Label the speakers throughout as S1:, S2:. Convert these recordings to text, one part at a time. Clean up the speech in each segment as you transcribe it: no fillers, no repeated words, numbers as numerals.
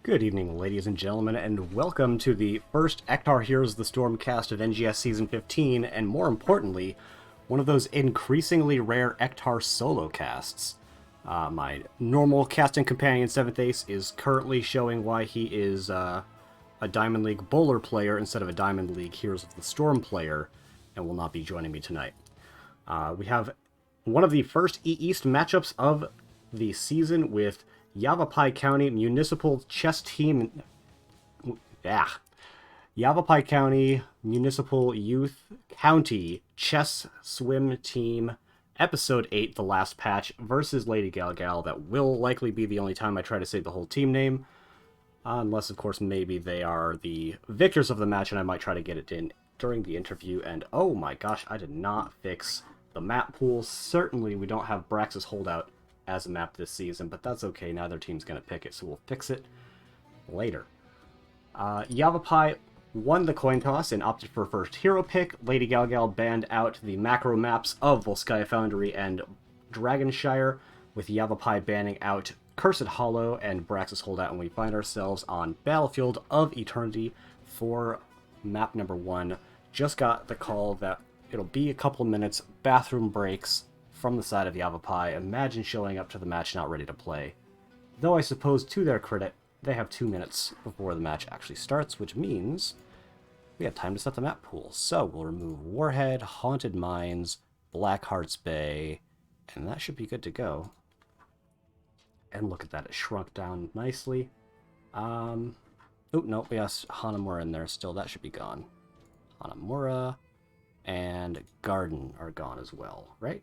S1: Good evening, ladies and gentlemen, and welcome to the first Ektar Heroes of the Storm cast of NGS Season 15, and more importantly, one of those increasingly rare Ektar solo casts. My normal casting companion, 7th Ace, is currently showing why he is a Diamond League Bowler player instead of a Diamond League Heroes of the Storm player, and will not be joining me tonight. We have one of the first E-East matchups of the season with Yavapai County Municipal Chess Team. Yavapai County Municipal Youth County Chess Swim Team, Episode 8, The Last Patch, versus Lady GalGal. That will likely be the only time I try to say the whole team name. Unless, of course, maybe they are the victors of the match, and I might try to get it in during the interview. And oh my gosh, I did not fix the map pool. Certainly we don't have Brax's Holdout as a map this season, but that's okay. Neither team's going to pick it, so we'll fix it later. Yavapai won the coin toss and opted for first hero pick. Lady GalGal banned out the macro maps of Volskaya Foundry and Dragonshire, with Yavapai banning out Cursed Hollow and Brax's Holdout, and we find ourselves on Battlefield of Eternity for map number 1. Just got the call that it'll be a couple minutes, bathroom breaks from the side of Yavapai. Imagine showing up to the match not ready to play. Though I suppose, to their credit, they have 2 minutes before the match actually starts, which means we have time to set the map pool. So we'll remove Warhead, Haunted Mines, Blackheart's Bay, and that should be good to go. And look at that, it shrunk down nicely. Oh, nope, we have Hanamura in there still. That should be gone. Hanamura and Garden are gone as well, right?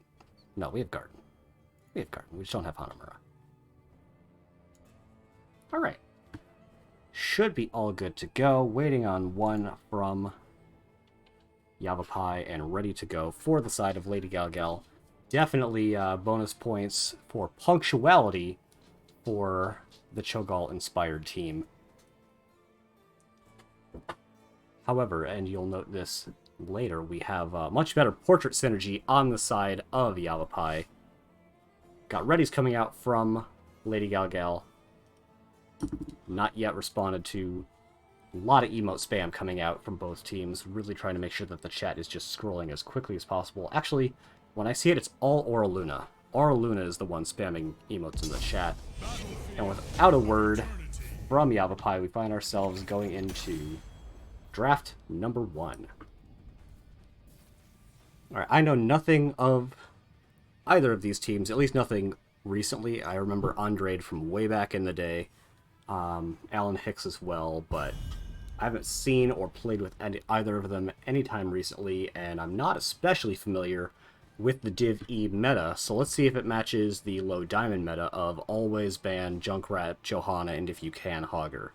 S1: No, we have Garden. We have Garden. We just don't have Hanamura. Alright. Should be all good to go. Waiting on one from Yavapai and ready to go for the side of Lady GalGal. Definitely bonus points for punctuality for the Cho'Gall-inspired team. However, and you'll note this later, we have much better portrait synergy on the side of Yavapai. Got readies coming out from Lady GalGal. Not yet responded to. A lot of emote spam coming out from both teams. Really trying to make sure that the chat is just scrolling as quickly as possible. Actually, when I see it, it's all Aura Luna. Aura Luna is the one spamming emotes in the chat. And without a word from Yavapai, we find ourselves going into draft number 1. Alright, I know nothing of either of these teams, at least nothing recently. I remember Andrade from way back in the day, Alan Hicks as well, but I haven't seen or played with either of them anytime recently, and I'm not especially familiar with the Div E meta, so let's see if it matches the low diamond meta of always ban Junkrat, Johanna, and if you can, Hogger.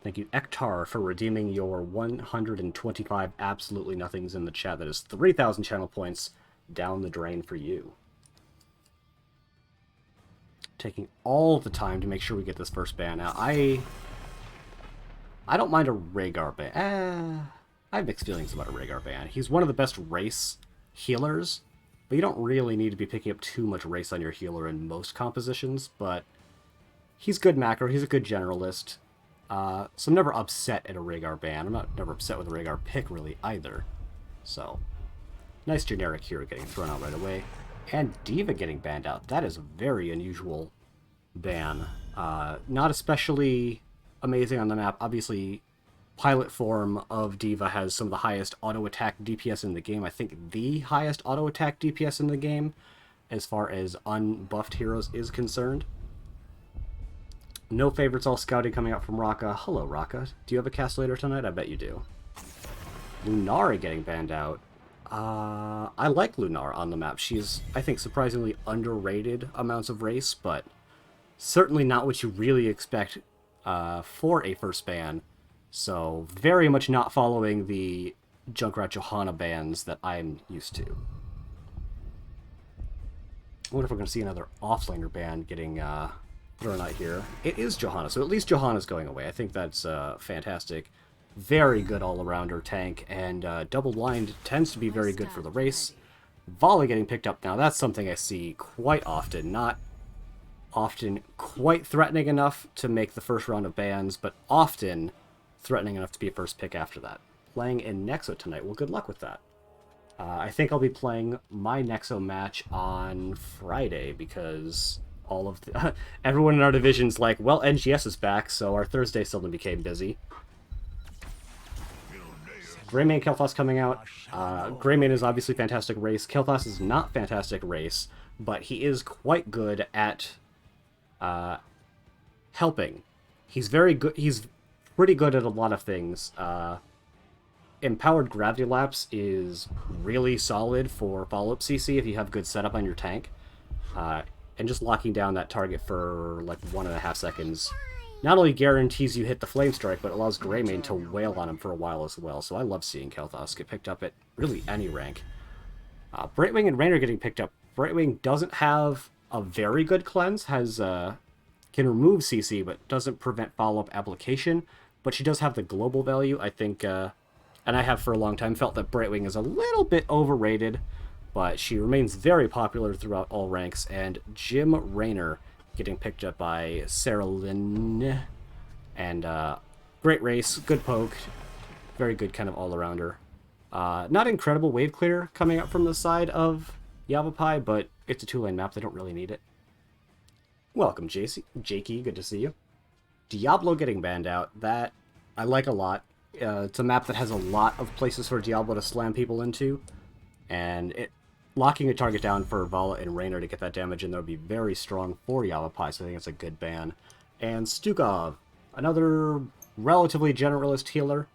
S1: Thank you, Ektar, for redeeming your 125 absolutely nothings in the chat. That is 3,000 channel points down the drain for you. Taking all the time to make sure we get this first ban. Now, I don't mind a Rhaegar ban. I have mixed feelings about a Rhaegar ban. He's one of the best race healers, but you don't really need to be picking up too much race on your healer in most compositions, but he's good macro, he's a good generalist. So I'm never upset at a Rhaegar ban. I'm never upset with a Rhaegar pick, really, either. So, nice generic hero getting thrown out right away. And D.Va getting banned out. That is a very unusual ban. Not especially amazing on the map. Obviously, pilot form of D.Va has some of the highest auto-attack DPS in the game. I think the highest auto-attack DPS in the game, as far as unbuffed heroes is concerned. No favorites, all scouting coming out from Raka. Hello, Raka. Do you have a cast later tonight? I bet you do. Lunara getting banned out. I like Lunar on the map. She's, I think, surprisingly underrated amounts of race, but certainly not what you really expect for a first ban. So, very much not following the Junkrat Johanna bans that I'm used to. I wonder if we're going to see another offlaner ban getting thrown out here. It is Johanna, so at least Johanna's going away. I think that's fantastic. Very good all-arounder tank, and double blind tends to be very good for the race. Volley getting picked up. Now, that's something I see quite often. Not often quite threatening enough to make the first round of bans, but often threatening enough to be a first pick after that. Playing in Nexo tonight. Well, good luck with that. I think I'll be playing my Nexo match on Friday because all of the, everyone in our division's like, well, NGS is back, so our Thursday suddenly became busy. Greymane Kel'Thas coming out. Greymane is obviously fantastic race. Kel'Thas is not fantastic race, but he is quite good at helping. He's very good. He's pretty good at a lot of things. Empowered Gravity Lapse is really solid for follow-up CC if you have good setup on your tank. And just locking down that target for like 1.5 seconds not only guarantees you hit the Flame Strike, but allows Greymane to wail on him for a while as well. So I love seeing Kel'Thas get picked up at really any rank. Brightwing and Raynor getting picked up. Brightwing doesn't have a very good cleanse, can remove CC, but doesn't prevent follow-up application. But she does have the global value. I think, and I have for a long time felt that Brightwing is a little bit overrated, but she remains very popular throughout all ranks. And Jim Raynor getting picked up by Sarah Lynn. And great race, good poke, very good kind of all-arounder. Not incredible wave clear coming up from the side of Yavapai, but it's a 2-lane map, they don't really need it. Welcome, Jakey, good to see you. Diablo getting banned out, that I like a lot. It's a map that has a lot of places for Diablo to slam people into, and locking a target down for Vala and Raynor to get that damage in there would be very strong for Yavapai, so I think it's a good ban. And Stukov, another relatively generalist healer.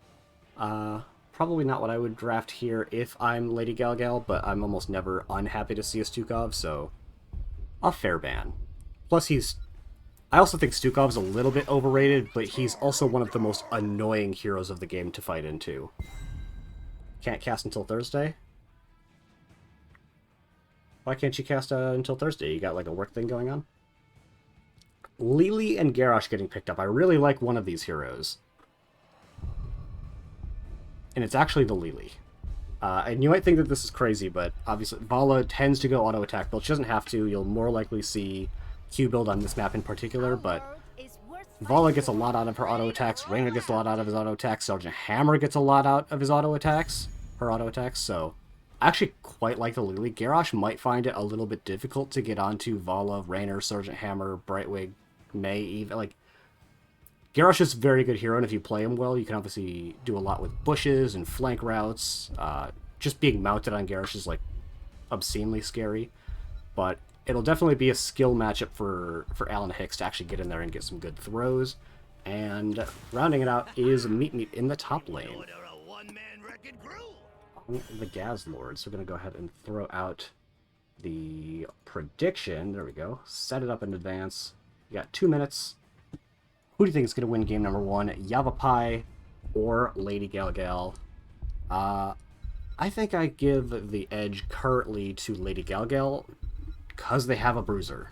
S1: Probably not what I would draft here if I'm Lady GalGal, but I'm almost never unhappy to see a Stukov, so a fair ban. Plus I also think Stukov's a little bit overrated, but he's also one of the most annoying heroes of the game to fight into. Can't cast until Thursday? Why can't you cast until Thursday? You got like a work thing going on? Lili and Garrosh getting picked up. I really like one of these heroes. And it's actually the Lili. And you might think that this is crazy, but obviously Vala tends to go auto-attack build. She doesn't have to. You'll more likely see Q build on this map in particular, but Vala gets a lot out of her auto-attacks, Raynor gets a lot out of his auto-attacks, Sergeant Hammer gets a lot out of his auto-attacks, her auto-attacks, so I actually quite like the Lili. Garrosh might find it a little bit difficult to get onto Vala, Raynor, Sergeant Hammer, Brightwing, May, even, like, Garrosh is a very good hero, and if you play him well, you can obviously do a lot with bushes and flank routes. Just being mounted on Garrosh is, like, obscenely scary, but it'll definitely be a skill matchup for Alan Hicks to actually get in there and get some good throws. And rounding it out is Meet Meet in the top lane. On the Gaz Lords, we're going to go ahead and throw out the prediction. There we go. Set it up in advance. You got 2 minutes. Who do you think is going to win game number 1? Yavapai or Lady GalGal? I think I give the edge currently to Lady GalGal because they have a bruiser.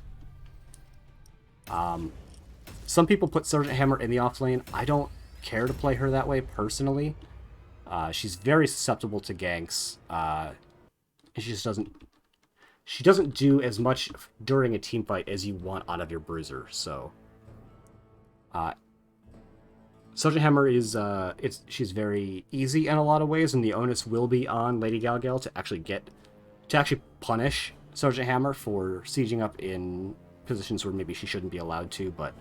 S1: Some people put Sergeant Hammer in the off lane. I don't care to play her that way personally. She's very susceptible to ganks. She just doesn't do as much during a team fight as you want out of your bruiser. So Sergeant Hammer is she's very easy in a lot of ways, and the onus will be on Lady GalGal to actually punish Sergeant Hammer for sieging up in positions where maybe she shouldn't be allowed to, but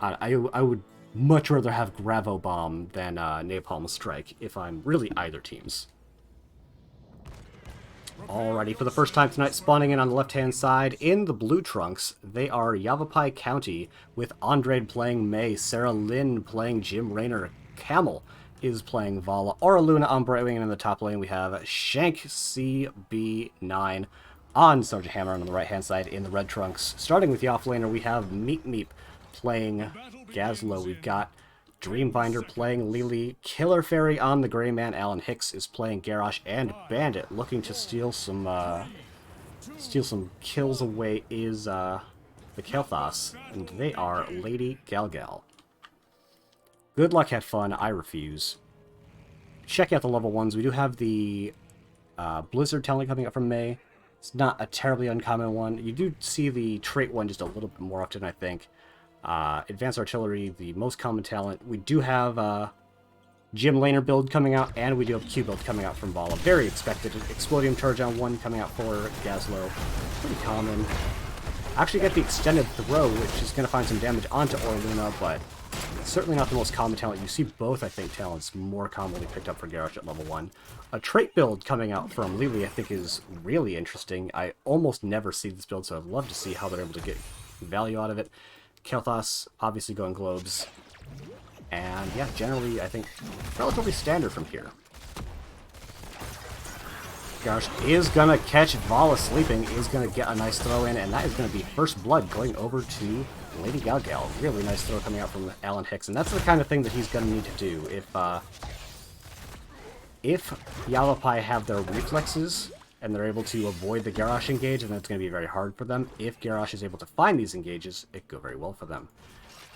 S1: I would much rather have Gravo Bomb than Napalm Strike if I'm really either team's. Alrighty, for the first time tonight, spawning in on the left-hand side in the blue trunks, they are Yavapai County, with Andrade playing May, Sarah Lynn playing Jim Raynor, Camel is playing Vala, Aura Luna on Brightwing, and in the top lane we have Shank CB9 on Sergeant Hammer on the right-hand side in the red trunks. Starting with the offlaner, we have Meep Meep playing Gazlo. We've got Dreambinder playing Lili, Killer Fairy on the Gray Man, Alan Hicks is playing Garrosh, and Bandit looking to steal some kills away is the Kel'Thas, and they are Lady GalGal. Good luck, have fun, I refuse. Check out the level 1s. We do have the Blizzard talent coming up from May. It's not a terribly uncommon one. You do see the trait one just a little bit more often, I think. Advanced Artillery, the most common talent. We do have Gym Laner build coming out, and we do have Q build coming out from Vala. Very expected. Explodium Charge on 1 coming out for Gazlo. Pretty common. Actually get the Extended Throw, which is going to find some damage onto Orluna, but certainly not the most common talent. You see both, I think, talents more commonly picked up for Garrosh at level 1. A trait build coming out from Lili, I think, is really interesting. I almost never see this build, so I'd love to see how they're able to get value out of it. Kael'thas, obviously going globes. And yeah, generally, I think, relatively standard from here. Garrosh is going to catch Vala sleeping, is going to get a nice throw in, and that is going to be first blood going over to Lady GalGal. Really nice throw coming out from Alan Hicks, and that's the kind of thing that he's going to need to do. If Yavapai have their reflexes, and they're able to avoid the Garrosh engage, then it's going to be very hard for them. If Garrosh is able to find these engages, it could go very well for them.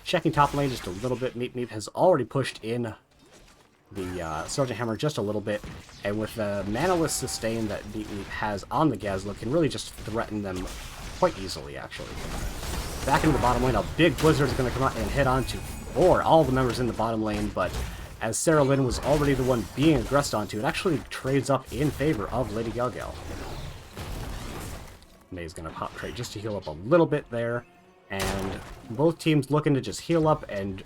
S1: Checking top lane just a little bit, Meep Meep has already pushed in the Sergeant Hammer just a little bit, and with the manaless sustain that Meep Meep has on the Gazlo, can really just threaten them quite easily, actually. Back into the bottom lane, a big Blizzard is going to come out and hit onto all the members in the bottom lane, but as Sarah Lynn was already the one being aggressed onto, it actually trades up in favor of Lady GalGal. May's going to pop trade just to heal up a little bit there, and both teams looking to just heal up and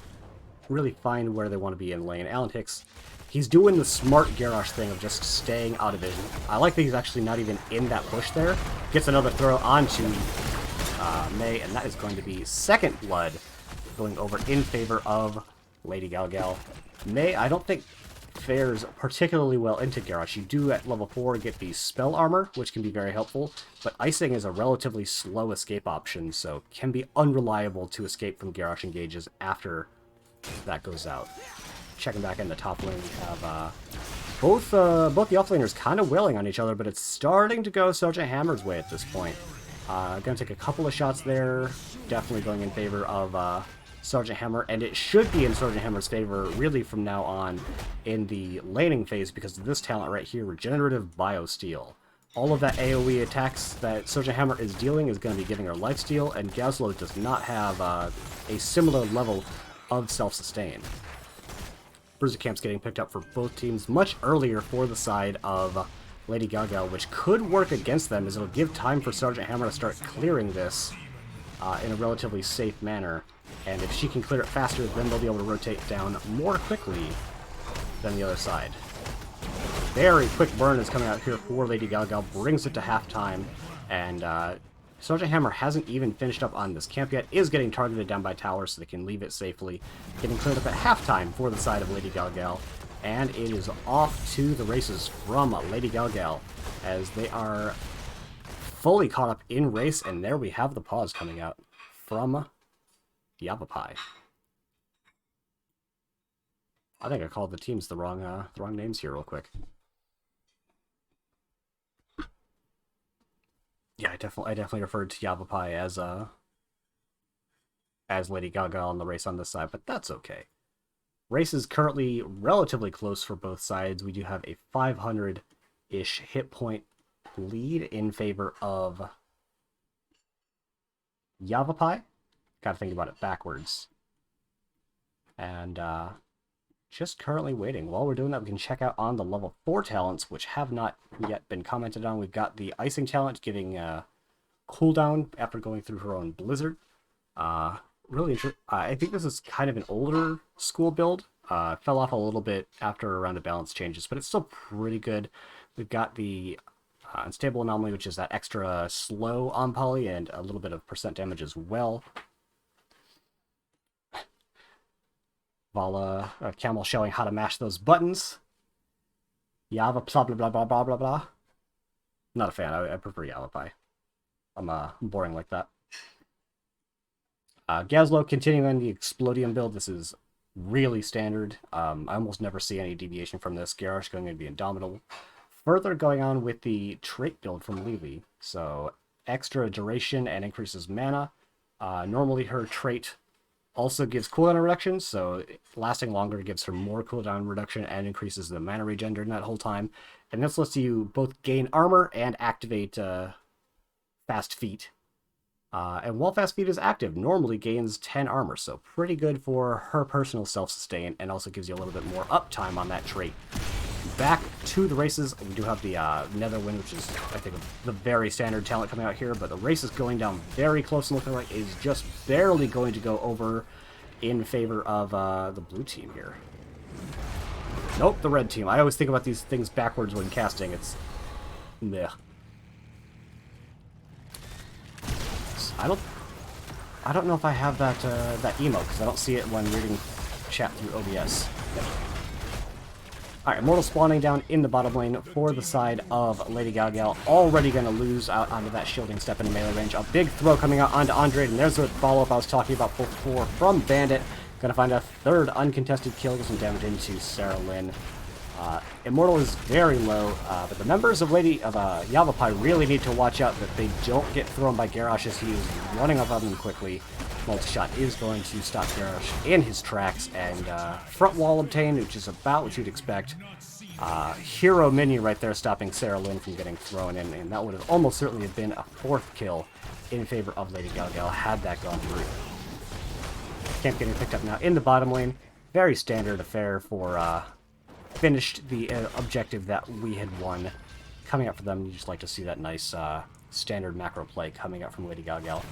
S1: really find where they want to be in lane. Alan Hicks, he's doing the smart Garrosh thing of just staying out of vision. I like that he's actually not even in that push there. Gets another throw onto May, and that is going to be second blood going over in favor of Lady GalGal. May, I don't think, fares particularly well into Garrosh. You do at level 4 get the spell armor, which can be very helpful, but icing is a relatively slow escape option, so can be unreliable to escape from Garrosh engages after that goes out. Checking back in the top lane, we have both the offlaners kind of wailing on each other, but it's starting to go Sergeant Hammer's way at this point. Gonna take a couple of shots there, definitely going in favor of Sergeant Hammer, and it should be in Sergeant Hammer's favor really from now on in the laning phase because of this talent right here, Regenerative Biosteel. All of that AoE attacks that Sergeant Hammer is dealing is going to be giving her lifesteal, and Gazlo does not have a similar level of self-sustain. Bruiser Camp's getting picked up for both teams much earlier for the side of Lady GalGal, which could work against them as it'll give time for Sergeant Hammer to start clearing this in a relatively safe manner. And if she can clear it faster, then they'll be able to rotate down more quickly than the other side. Very quick burn is coming out here for Lady GalGal, brings it to halftime, and Sergeant Hammer hasn't even finished up on this camp yet, is getting targeted down by towers so they can leave it safely. Getting cleared up at halftime for the side of Lady GalGal, and it is off to the races from Lady GalGal as they are fully caught up in race, and there we have the pause coming out from Yavapai. I think I called the teams the wrong names here real quick. Yeah, I definitely referred to Yavapai as Lady GalGal in the race on this side, but that's okay. Race is currently relatively close for both sides. We do have a 500-ish hit point lead in favor of Yavapai. Gotta think about it backwards. And just currently waiting. While we're doing that, we can check out on the level 4 talents, which have not yet been commented on. We've got the Icing talent getting cooldown after going through her own Blizzard. Really interesting. I think this is kind of an older school build. Fell off a little bit after a round of balance changes, but it's still pretty good. We've got the Unstable Anomaly, which is that extra slow on poly and a little bit of percent damage as well. Vala, Camel showing how to mash those buttons. Yava, blah, blah, blah, blah, blah, blah, blah. Not a fan. I prefer Yavapai. I'm boring like that. Gazlo continuing on the Explodium build. This is really standard. I almost never see any deviation from this. Garrosh going to be Indomitable. Further going on with the trait build from Lili. So extra duration and increases mana. Normally her trait also gives cooldown reduction, so lasting longer gives her more cooldown reduction and increases the mana regen during that whole time. And this lets you both gain armor and activate Fast Feet. And while Fast Feet is active, normally gains 10 armor, so pretty good for her personal self-sustain, and also gives you a little bit more uptime on that trait. Back to the races, we do have the Netherwind, which is, I think, the very standard talent coming out here, but the race is going down very close and looking like is just barely going to go over in favor of the blue team here. Nope, the red team. I always think about these things backwards when casting. It's... meh. I don't know if I have that that emote, because I don't see it when reading chat through OBS. Alright, Immortal spawning down in the bottom lane for the side of Lady GalGal. Already going to lose out onto that shielding step in melee range. A big throw coming out onto Andre, and there's the follow-up I was talking about before from Bandit. Going to find a third uncontested kill, get some damage into Sarah Lynn. Immortal is very low, but the members of Yavapai really need to watch out that they don't get thrown by Garrosh as he is running up on them quickly. Multi-shot is going to stop Garrosh in his tracks, and front wall obtained, which is about what you'd expect. Hero minion right there stopping Sarah Lynn from getting thrown in, and that would have almost certainly have been a fourth kill in favor of Lady GalGal had that gone through. Camp getting picked up now in the bottom lane. Very standard affair for finished the objective that we had won. Coming up for them, you just like to see that nice standard macro play coming out from Lady GalGal.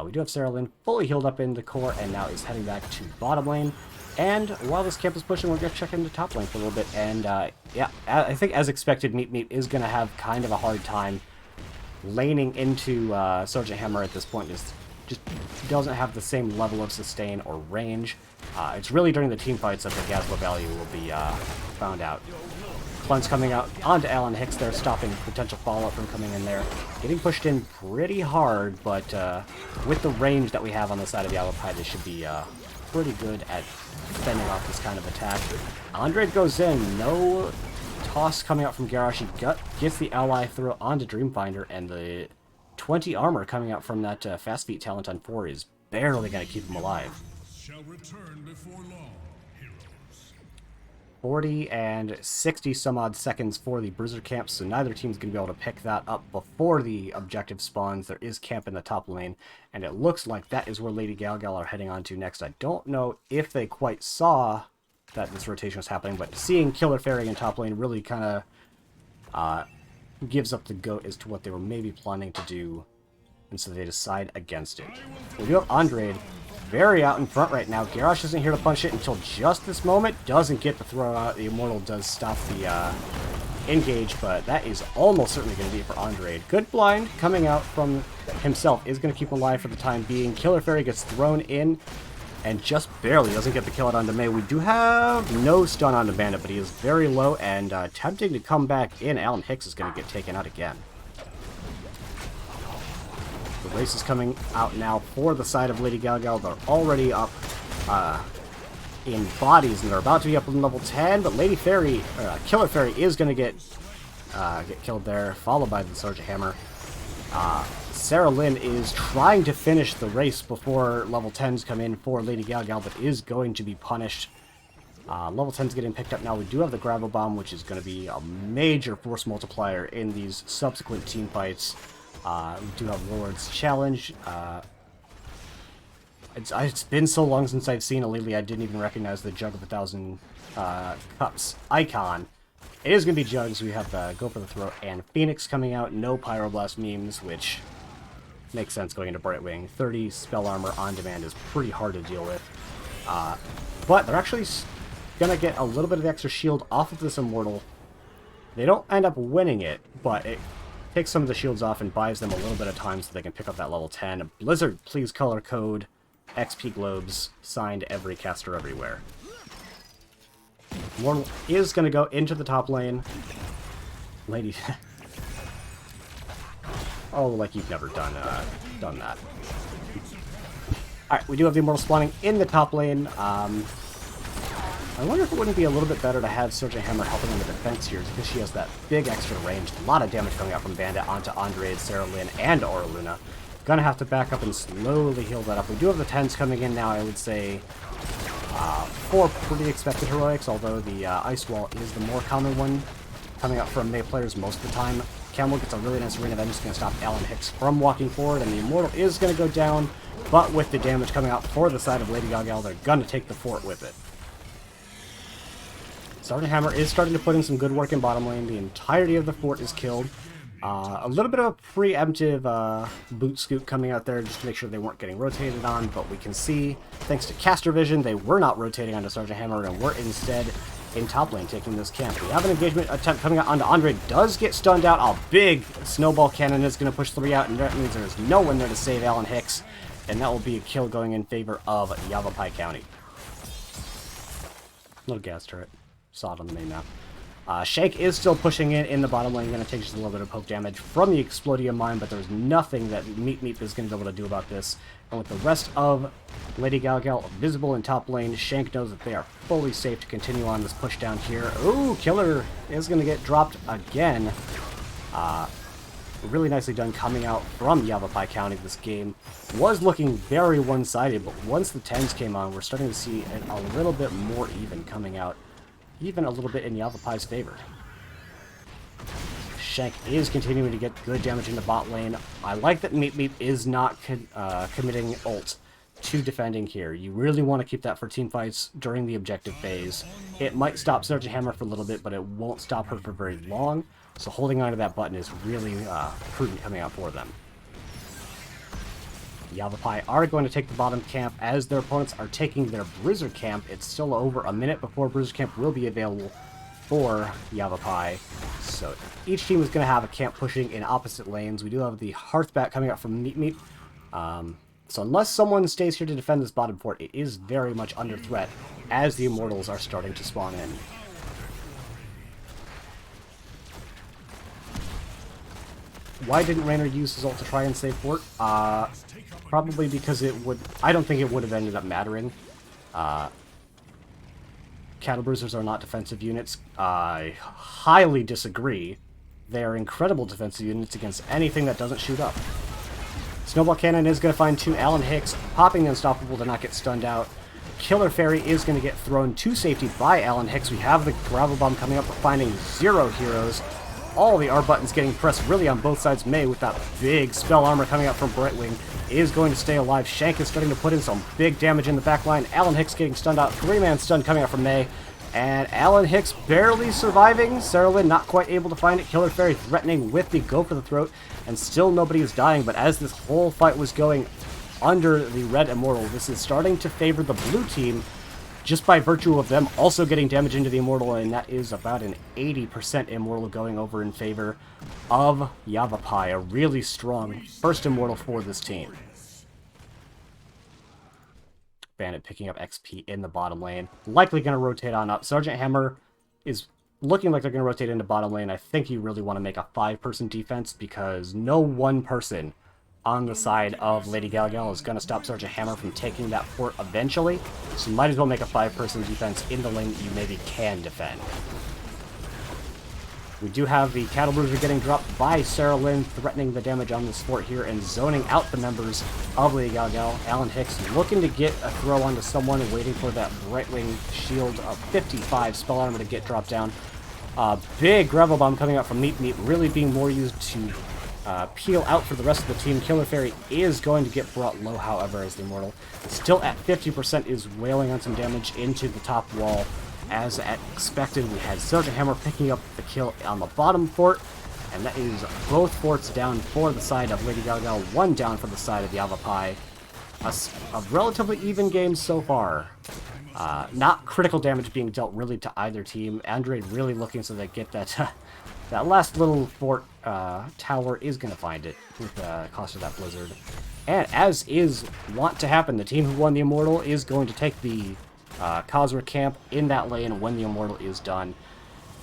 S1: We do have Sarah Lynn fully healed up in the core and now is heading back to bottom lane. And while this camp is pushing, we're going to check into top lane for a little bit. And yeah, I think as expected, Meat is going to have kind of a hard time laning into Sergeant Hammer at this point. Just doesn't have the same level of sustain or range. It's really during the team fights that the Gazla value will be found out. Cleanse coming out onto Alan Hicks there, stopping potential follow-up from coming in there. Getting pushed in pretty hard, but with the range that we have on the side of Yavapai, they should be pretty good at fending off this kind of attack. Andre goes in, no toss coming out from Garrosh. He gets the ally throw onto Dreamfinder, and the 20 armor coming out from that Fast Feet talent on 4 is barely going to keep him alive.
S2: Shall return before long, heroes.
S1: 40 and 60 some odd seconds for the Bruiser camp, so neither team's going to be able to pick that up before the objective spawns. There is camp in the top lane, and it looks like that is where Lady GalGal are heading on to next. I don't know if they quite saw that this rotation was happening, but seeing Killer Fairy in top lane really kind of gives up the goat as to what they were maybe planning to do, and so they decide against it. We do have Andre very out in front right now. Garrosh isn't here to punch it until just this moment. Doesn't get the throw out. The Immortal does stop the engage, but that is almost certainly going to be for Andre. Good blind coming out from himself is going to keep him alive for the time being. Killer Fairy gets thrown in and just barely doesn't get the kill out onto May. We do have no stun on the Bandit, but he is very low and attempting to come back in. Alan Hicks is going to get taken out again. The race is coming out now for the side of Lady GalGal. They're already up in bodies, and they're about to be up in level 10, but Killer Fairy is going to get killed there, followed by the Sergeant Hammer. Sarah Lynn is trying to finish the race before level 10s come in for Lady GalGal, but is going to be punished. Level 10's getting picked up now. We do have the Gravel Bomb, which is going to be a major force multiplier in these subsequent team fights. We do have Lord's Challenge. It's been so long since I've seen a lately, I didn't even recognize the Jug of 1,000 Cups icon. It is going to be Jugs. We have Go for the Throat and Phoenix coming out. No Pyroblast memes, which makes sense going into Brightwing. 30 spell armor on demand is pretty hard to deal with. But they're actually going to get a little bit of extra shield off of this Immortal. They don't end up winning it, but it takes some of the shields off and buys them a little bit of time so they can pick up that level 10. Blizzard, please color code XP globes signed every caster everywhere. Immortal is going to go into the top lane. Lady... oh, like you've never done that. Alright, we do have the Immortal spawning in the top lane. I wonder if it wouldn't be a little bit better to have Sergeant Hammer helping in the defense here, because she has that big extra range. A lot of damage coming out from Bandit onto Andre, Sarah Lynn, and Aura Luna. Gonna have to back up and slowly heal that up. We do have the 10s coming in now, I would say. 4 pretty expected heroics, although the Ice Wall is the more common one coming out from Mei players most of the time. Camel gets a really nice arena, then just going to stop Alan Hicks from walking forward, and the Immortal is going to go down, but with the damage coming out for the side of Lady GalGal, they're going to take the fort with it. Sergeant Hammer is starting to put in some good work in bottom lane. The entirety of the fort is killed. A little bit of a preemptive boot scoop coming out there just to make sure they weren't getting rotated on, but we can see, thanks to caster vision, they were not rotating onto Sergeant Hammer and were instead in top lane taking this camp. We have an engagement attempt coming out onto Andre, does get stunned out. A big snowball cannon is going to push 3 out, and that means there's no one there to save Alan Hicks, and that will be a kill going in favor of Yavapai County. Little gas turret. Saw it on the main map. Shank is still pushing in the bottom lane, going to take just a little bit of poke damage from the Explodium Mine, but there's nothing that Meep Meep is going to be able to do about this. And with the rest of Lady GalGal visible in top lane, Shank knows that they are fully safe to continue on this push down here. Ooh, Killer is going to get dropped again. Really nicely done coming out from Yavapai County. This game was looking very one-sided, but once the 10s came on, we're starting to see it a little bit more even coming out. Even a little bit in Yavapai's favor. Shank is continuing to get good damage in the bot lane. I like that Meep Meep is not committing ult to defending here. You really want to keep that for team fights during the objective phase. It might stop Sergeant Hammer for a little bit, but it won't stop her for very long. So holding onto that button is really prudent coming out for them. Yavapai are going to take the bottom camp as their opponents are taking their Blizzard camp. It's still over a minute before Blizzard camp will be available for Yavapai. So each team is going to have a camp pushing in opposite lanes. We do have the Hearthbat coming out from Meep Meep. So unless someone stays here to defend this bottom fort, it is very much under threat as the Immortals are starting to spawn in. Why didn't Raynor use his ult to try and save fort? Probably because it would... I don't think it would have ended up mattering. Cattle Bruisers are not defensive units. I highly disagree. They are incredible defensive units against anything that doesn't shoot up. Snowball Cannon is going to find 2 Alan Hicks, popping the Unstoppable to not get stunned out. Killer Fairy is going to get thrown to safety by Alan Hicks. We have the Gravel Bomb coming up, finding 0 heroes. All the R buttons getting pressed really on both sides. Mei, with that big spell armor coming out from Brightwing, is going to stay alive. Shank is starting to put in some big damage in the back line. Alan Hicks getting stunned out. 3-man stun coming out from Mei. And Alan Hicks barely surviving. Sarah Lynn not quite able to find it. Killer Fairy threatening with the Go for the Throat. And still nobody is dying. But as this whole fight was going under the Red Immortal, this is starting to favor the blue team, just by virtue of them also getting damage into the Immortal, and that is about an 80% Immortal going over in favor of Yavapai, a really strong first Immortal for this team. Bandit picking up XP in the bottom lane, likely going to rotate on up. Sergeant Hammer is looking like they're going to rotate into bottom lane. I think you really want to make a 5-person defense, because no one person on the side of Lady GalGal is going to stop Sergeant Hammer from taking that fort eventually, so you might as well make a 5-person defense in the lane that you maybe can defend. We do have the Cattle Bruiser getting dropped by Sarah Lynn, threatening the damage on this fort here and zoning out the members of Lady GalGal. Alan Hicks looking to get a throw onto someone, waiting for that Brightwing shield of 55 spell armor to get dropped down. Big Gravel Bomb coming out from Meep Meep, really being more used to peel out for the rest of the team. Killer Fairy is going to get brought low, however, as the Immortal, still at 50%, is wailing on some damage into the top wall. As expected, we had Sergeant Hammer picking up the kill on the bottom fort, and that is both forts down for the side of Lady GalGal, 1 down for the side of Yavapai. A relatively even game so far. Not critical damage being dealt really to either team. Andre really looking so they get that that last little fort tower is going to find it with the cost of that blizzard. And as is wont to happen, the team who won the Immortal is going to take the Khazra camp in that lane when the Immortal is done.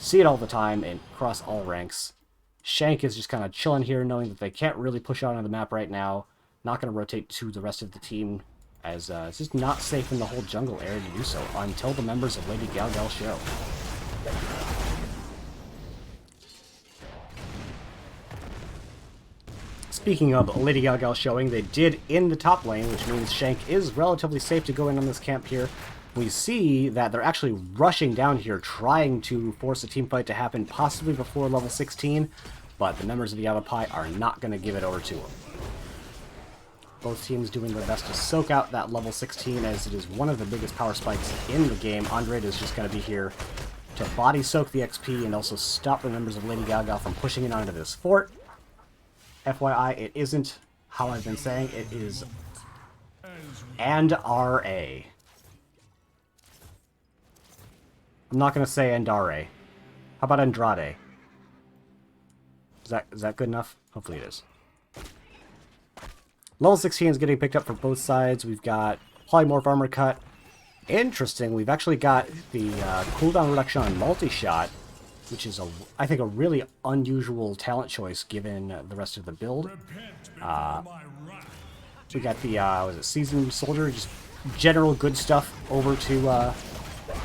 S1: See it all the time and across all ranks. Shank is just kind of chilling here, knowing that they can't really push out on the map right now. Not going to rotate to the rest of the team, as it's just not safe in the whole jungle area to do so until the members of Lady GalGal show. Speaking of Lady GalGal showing, they did in the top lane, which means Shank is relatively safe to go in on this camp here. we see that they're actually rushing down here, trying to force a team fight to happen possibly before level 16, but the members of the Yavapai are not going to give it over to them. Both teams doing their best to soak out that level 16, as it is one of the biggest power spikes in the game. Andre is just going to be here to body soak the XP and also stop the members of Lady GalGal from pushing it onto this fort. FYI, it isn't how I've been saying, it is and RA. I'm not going to say Andare. How about Andrade? Is that good enough? Hopefully it is. Level 16 is getting picked up from both sides. We've got Polymorph Armor Cut. Interesting, we've actually got the cooldown reduction on Multi-Shot, which is, I think, a really unusual talent choice given the rest of the build. We got the, was it Seasoned Soldier? Just general good stuff over to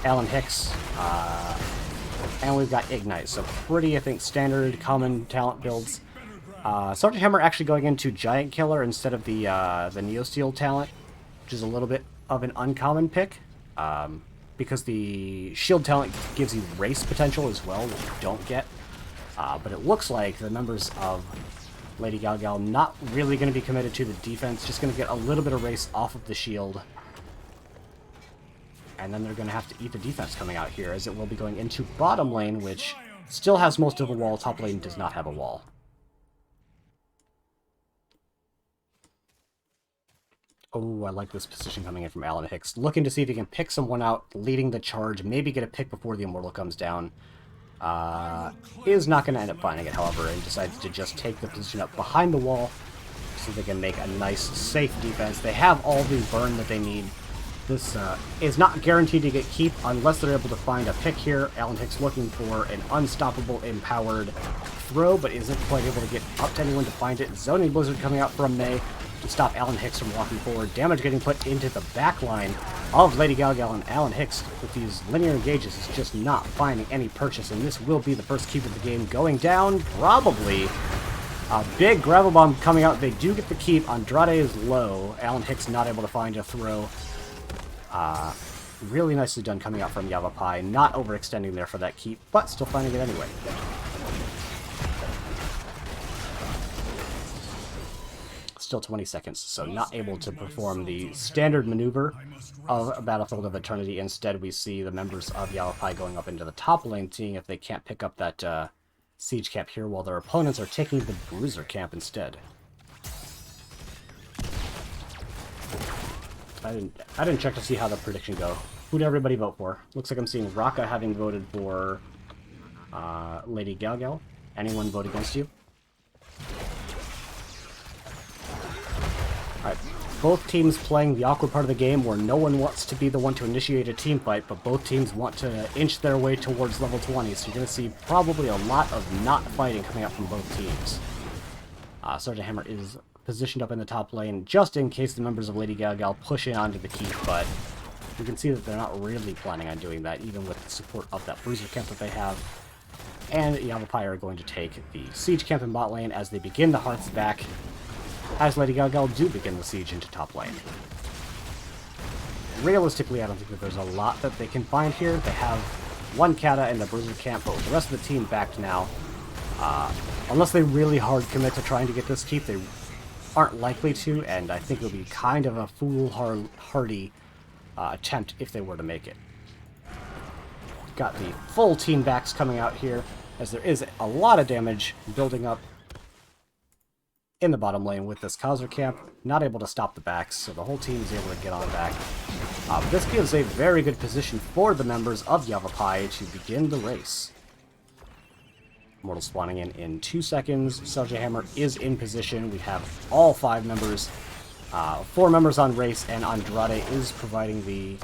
S1: Alan Hicks. And we've got Ignite, so pretty, I think, standard, common talent builds. Sergeant Hammer actually going into Giant Killer instead of the Neosteel talent, which is a little bit of an uncommon pick, because the Shield talent gives you race potential as well, which you don't get. But it looks like the members of Lady GalGal not really going to be committed to the defense, just going to get a little bit of race off of the shield. And then they're going to have to eat the defense coming out here, as it will be going into bottom lane, which still has most of a wall. Top lane does not have a wall. Oh, I like this position coming in from Alan Hicks. Looking to see if he can pick someone out, leading the charge, maybe get a pick before the Immortal comes down. Is not going to end up finding it, however, and decides to just take the position up behind the wall so they can make a nice, safe defense. They have all the burn that they need. This is not guaranteed to get keep unless they're able to find a pick here. Alan Hicks looking for an unstoppable, empowered throw, but isn't quite able to get up to anyone to find it. Zoning Blizzard coming out from May to stop Alan Hicks from walking forward. Damage getting put into the back line of Lady GalGal, and Alan Hicks with these linear engages is just not finding any purchase, and this will be the first keep of the game going down. Probably a big gravel bomb coming out. They do get the keep. Andrade is low. Alan Hicks not able to find a throw. Really nicely done coming out from Yavapai. Not overextending there for that keep, but still finding it anyway. Still 20 seconds, so not able to perform the standard maneuver of a Battlefield of Eternity. Instead, we see the members of Yavapai going up into the top lane, seeing if they can't pick up that siege camp here, while their opponents are taking the bruiser camp instead. I didn't check to see how the prediction go. Who'd everybody vote for? Looks like I'm seeing Raka having voted for Lady GalGal. Anyone vote against you? Alright, both teams playing the awkward part of the game where no one wants to be the one to initiate a team fight, but both teams want to inch their way towards level 20, so you're going to see probably a lot of not fighting coming out from both teams. Sergeant Hammer is positioned up in the top lane just in case the members of Lady GalGal push in onto the keep, but you can see that they're not really planning on doing that, even with the support of that bruiser camp that they have. And Yavapai are going to take the siege camp in bot lane as they begin the hearts back, as Lady GalGal do begin the siege into top lane. Realistically, I don't think that there's a lot that they can find here. They have one Kata in the bruiser camp, but with the rest of the team backed now, unless they really hard commit to trying to get this keep, they aren't likely to, and I think it would be kind of a foolhardy attempt if they were to make it. Got the full team backs coming out here, as there is a lot of damage building up in the bottom lane with this Khazar camp. Not able to stop the backs, so the whole team is able to get on back. This gives a very good position for the members of Yavapai to begin the race. Mortal spawning in 2 seconds. Sergeant Hammer is in position. We have all 5 members, 4 members on race, and Andrade is providing the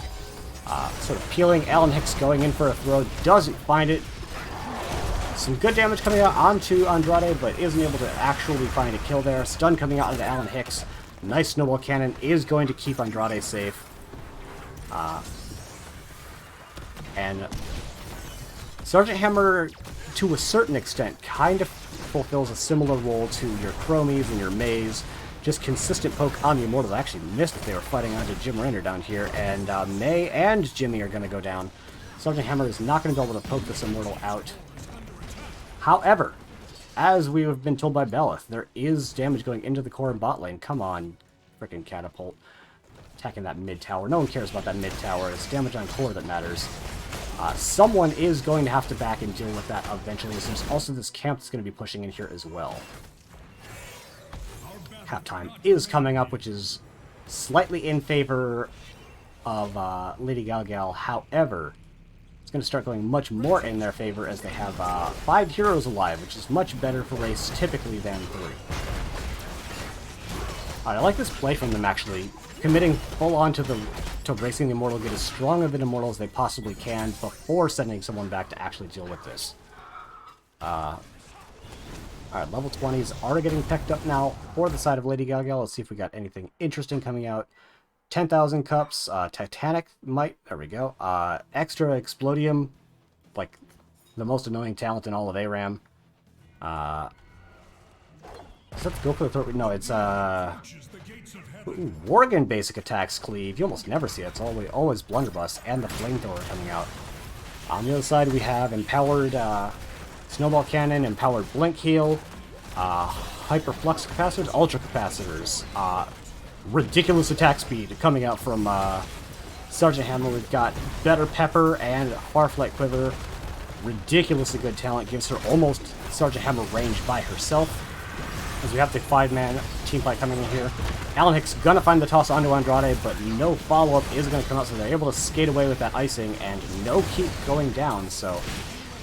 S1: sort of peeling. Alan Hicks going in for a throw, doesn't find it. Some good damage coming out onto Andrade, but isn't able to actually find a kill there. Stun coming out into Alan Hicks. Nice snowball cannon is going to keep Andrade safe. And Sergeant Hammer, to a certain extent, kind of fulfills a similar role to your Chromies and your Mays, just consistent poke on the Immortals. I actually missed if they were fighting onto Jim Raynor down here, and May and Jimmy are going to go down. Sergeant Hammer is not going to be able to poke this Immortal out. However, as we have been told by Belith, there is damage going into the core and bot lane. Come on, frickin' Catapult. Attacking that mid tower. No one cares about that mid tower. It's damage on core that matters. Someone is going to have to back and deal with that eventually. There's also this camp that's going to be pushing in here as well. Halftime is coming up, which is slightly in favor of Lady GalGal. However, it's going to start going much more in their favor as they have 5 heroes alive, which is much better for race typically than 3. Alright, I like this play from them actually, committing full on to racing the Immortal, get as strong of an Immortal as they possibly can before sending someone back to actually deal with this. Alright, level 20s are getting picked up now for the side of Lady GalGal. Let's see if we got anything interesting coming out. 10,000 cups, Titanic might, there we go. Extra Explodium, like the most annoying talent in all of ARAM. Is that the go for the throat? No, it's ooh, Worgen basic attacks cleave. You almost never see it. It's always blunderbuss and the flamethrower coming out. On the other side we have empowered snowball cannon, empowered blink heal, hyper flux capacitors, ultra capacitors, ridiculous attack speed coming out from Sergeant Hammer. We've got better pepper and farflight quiver. Ridiculously good talent, gives her almost Sergeant Hammer range by herself. As we have the 5-man team fight coming in here. Alan Hicks gonna find the toss onto Andrade, but no follow-up is gonna come out, so they're able to skate away with that icing and no keep going down. So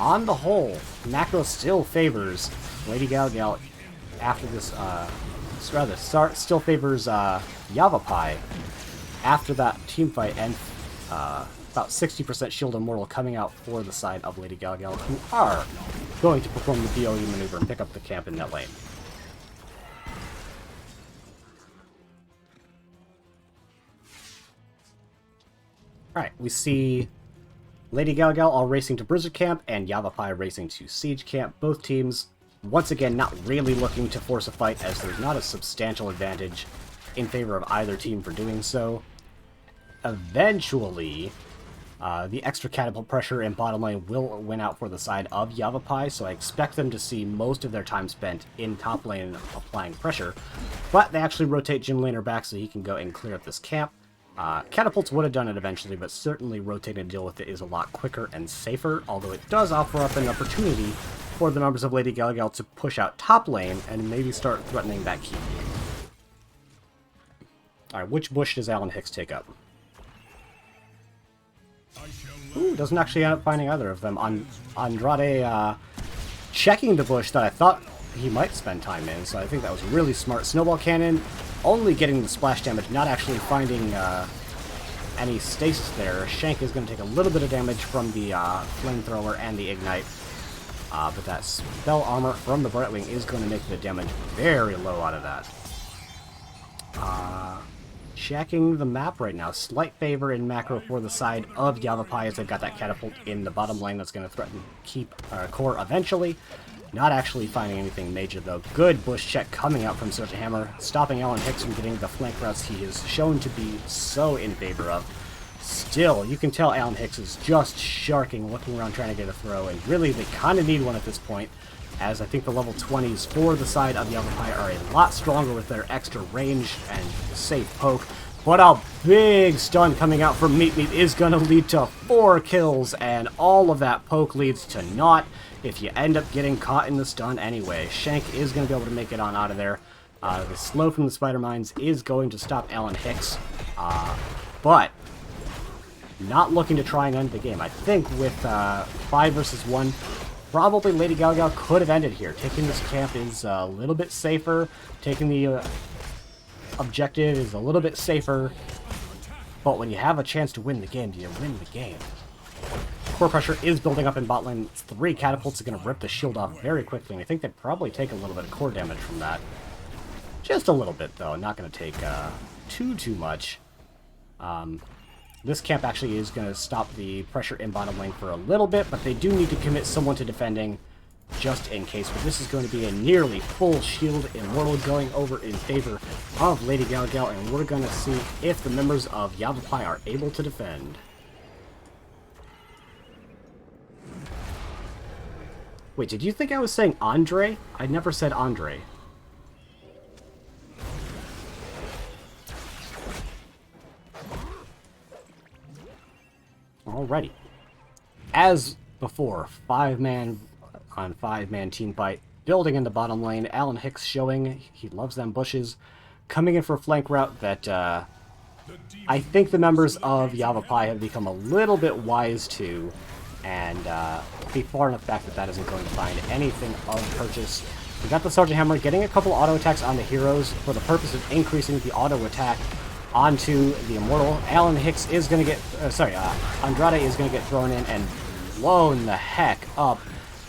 S1: on the whole, macro still favors Lady GalGal after this, still favors Yavapai after that team fight, and about 60% shield Immortal coming out for the side of Lady GalGal, who are going to perform the BOE maneuver and pick up the camp in that lane. Alright, we see Lady GalGal all racing to Blizzard Camp and Yavapai racing to Siege Camp. Both teams, once again, not really looking to force a fight, as there's not a substantial advantage in favor of either team for doing so. Eventually, the extra catapult pressure in bottom lane will win out for the side of Yavapai, so I expect them to see most of their time spent in top lane applying pressure. But they actually rotate Jim Laner back so he can go and clear up this camp. Catapults would have done it eventually, but certainly rotating and deal with it is a lot quicker and safer, although it does offer up an opportunity for the members of Lady GalGal to push out top lane and maybe start threatening that keep. Alright, which bush does Alan Hicks take up? Ooh, doesn't actually end up finding either of them. Andrade checking the bush that I thought he might spend time in, so I think that was really smart. Snowball Cannon only getting the splash damage, not actually finding any stasis there. Shank is going to take a little bit of damage from the flamethrower and the ignite, but that spell armor from the Brightwing is going to make the damage very low out of that. Checking the map right now. Slight favor in macro for the side of Yavapai as they've got that catapult in the bottom lane that's going to threaten keep core eventually. Not actually finding anything major though. Good bush check coming out from Sergeant Hammer, stopping Alan Hicks from getting the flank routes he is shown to be so in favor of. Still, you can tell Alan Hicks is just sharking, looking around trying to get a throw, and really they kind of need one at this point, as I think the level 20s for the side of Yavapai are a lot stronger with their extra range and safe poke. But a big stun coming out from Meat Meat is going to lead to 4 kills, and all of that poke leads to naught if you end up getting caught in the stun anyway. Shank is going to be able to make it on out of there. The slow from the Spider Mines is going to stop Alan Hicks, but not looking to try and end the game. I think with 5 versus 1, probably Lady GalGal could have ended here. Taking this camp is a little bit safer. Taking the objective is a little bit safer. But when you have a chance to win the game, do you win the game? Core pressure is building up in bot lane. 3 catapults are going to rip the shield off very quickly, and I think they probably take a little bit of core damage from that. Just a little bit, though. Not going to take too much. This camp actually is going to stop the pressure in bottom lane for a little bit, but they do need to commit someone to defending. just in case, but this is going to be a nearly full shield Immortal going over in favor of Lady GalGal, and we're going to see if the members of Yavapai are able to defend. Wait, did you think I was saying Andre? I never said Andre. Alrighty. As before, 5-man on 5-man team fight. Building in the bottom lane. Alan Hicks showing he loves them bushes. Coming in for a flank route that I think the members of Yavapai have become a little bit wise to. And be far enough back that that isn't going to find anything of purchase. We got the Sergeant Hammer getting a couple auto attacks on the heroes for the purpose of increasing the auto attack onto the Immortal. Alan Hicks is going to get... Andrade is going to get thrown in and blown the heck up,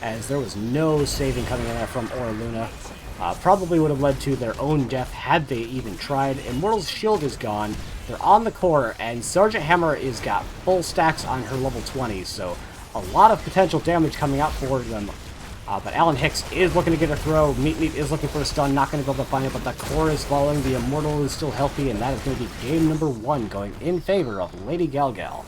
S1: as there was no saving coming in there from Aura Luna. Probably would have led to their own death had they even tried. Immortal's shield is gone. They're on the core, and Sergeant Hammer is got full stacks on her level 20, so a lot of potential damage coming out for them. But Alan Hicks is looking to get a throw. Meat is looking for a stun, not going to be able to find it, but the core is falling. The Immortal is still healthy, and that is going to be game number 1 going in favor of Lady GalGal.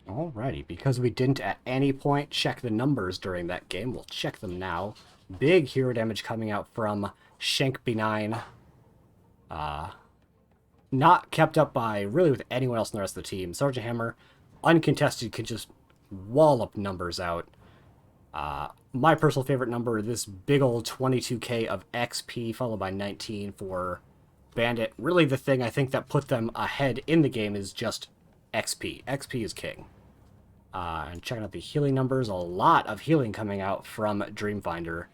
S1: Alrighty, because we didn't at any point check the numbers during that game, we'll check them now. Big hero damage coming out from Shank B9. Not kept up by really with anyone else in the rest of the team. Sergeant Hammer, uncontested, could just wallop numbers out. My personal favorite number, this big old 22k of XP, followed by 19 for Bandit. Really the thing I think that put them ahead in the game is just XP. XP is king. And checking out the healing numbers, a lot of healing coming out from Dreamfinder.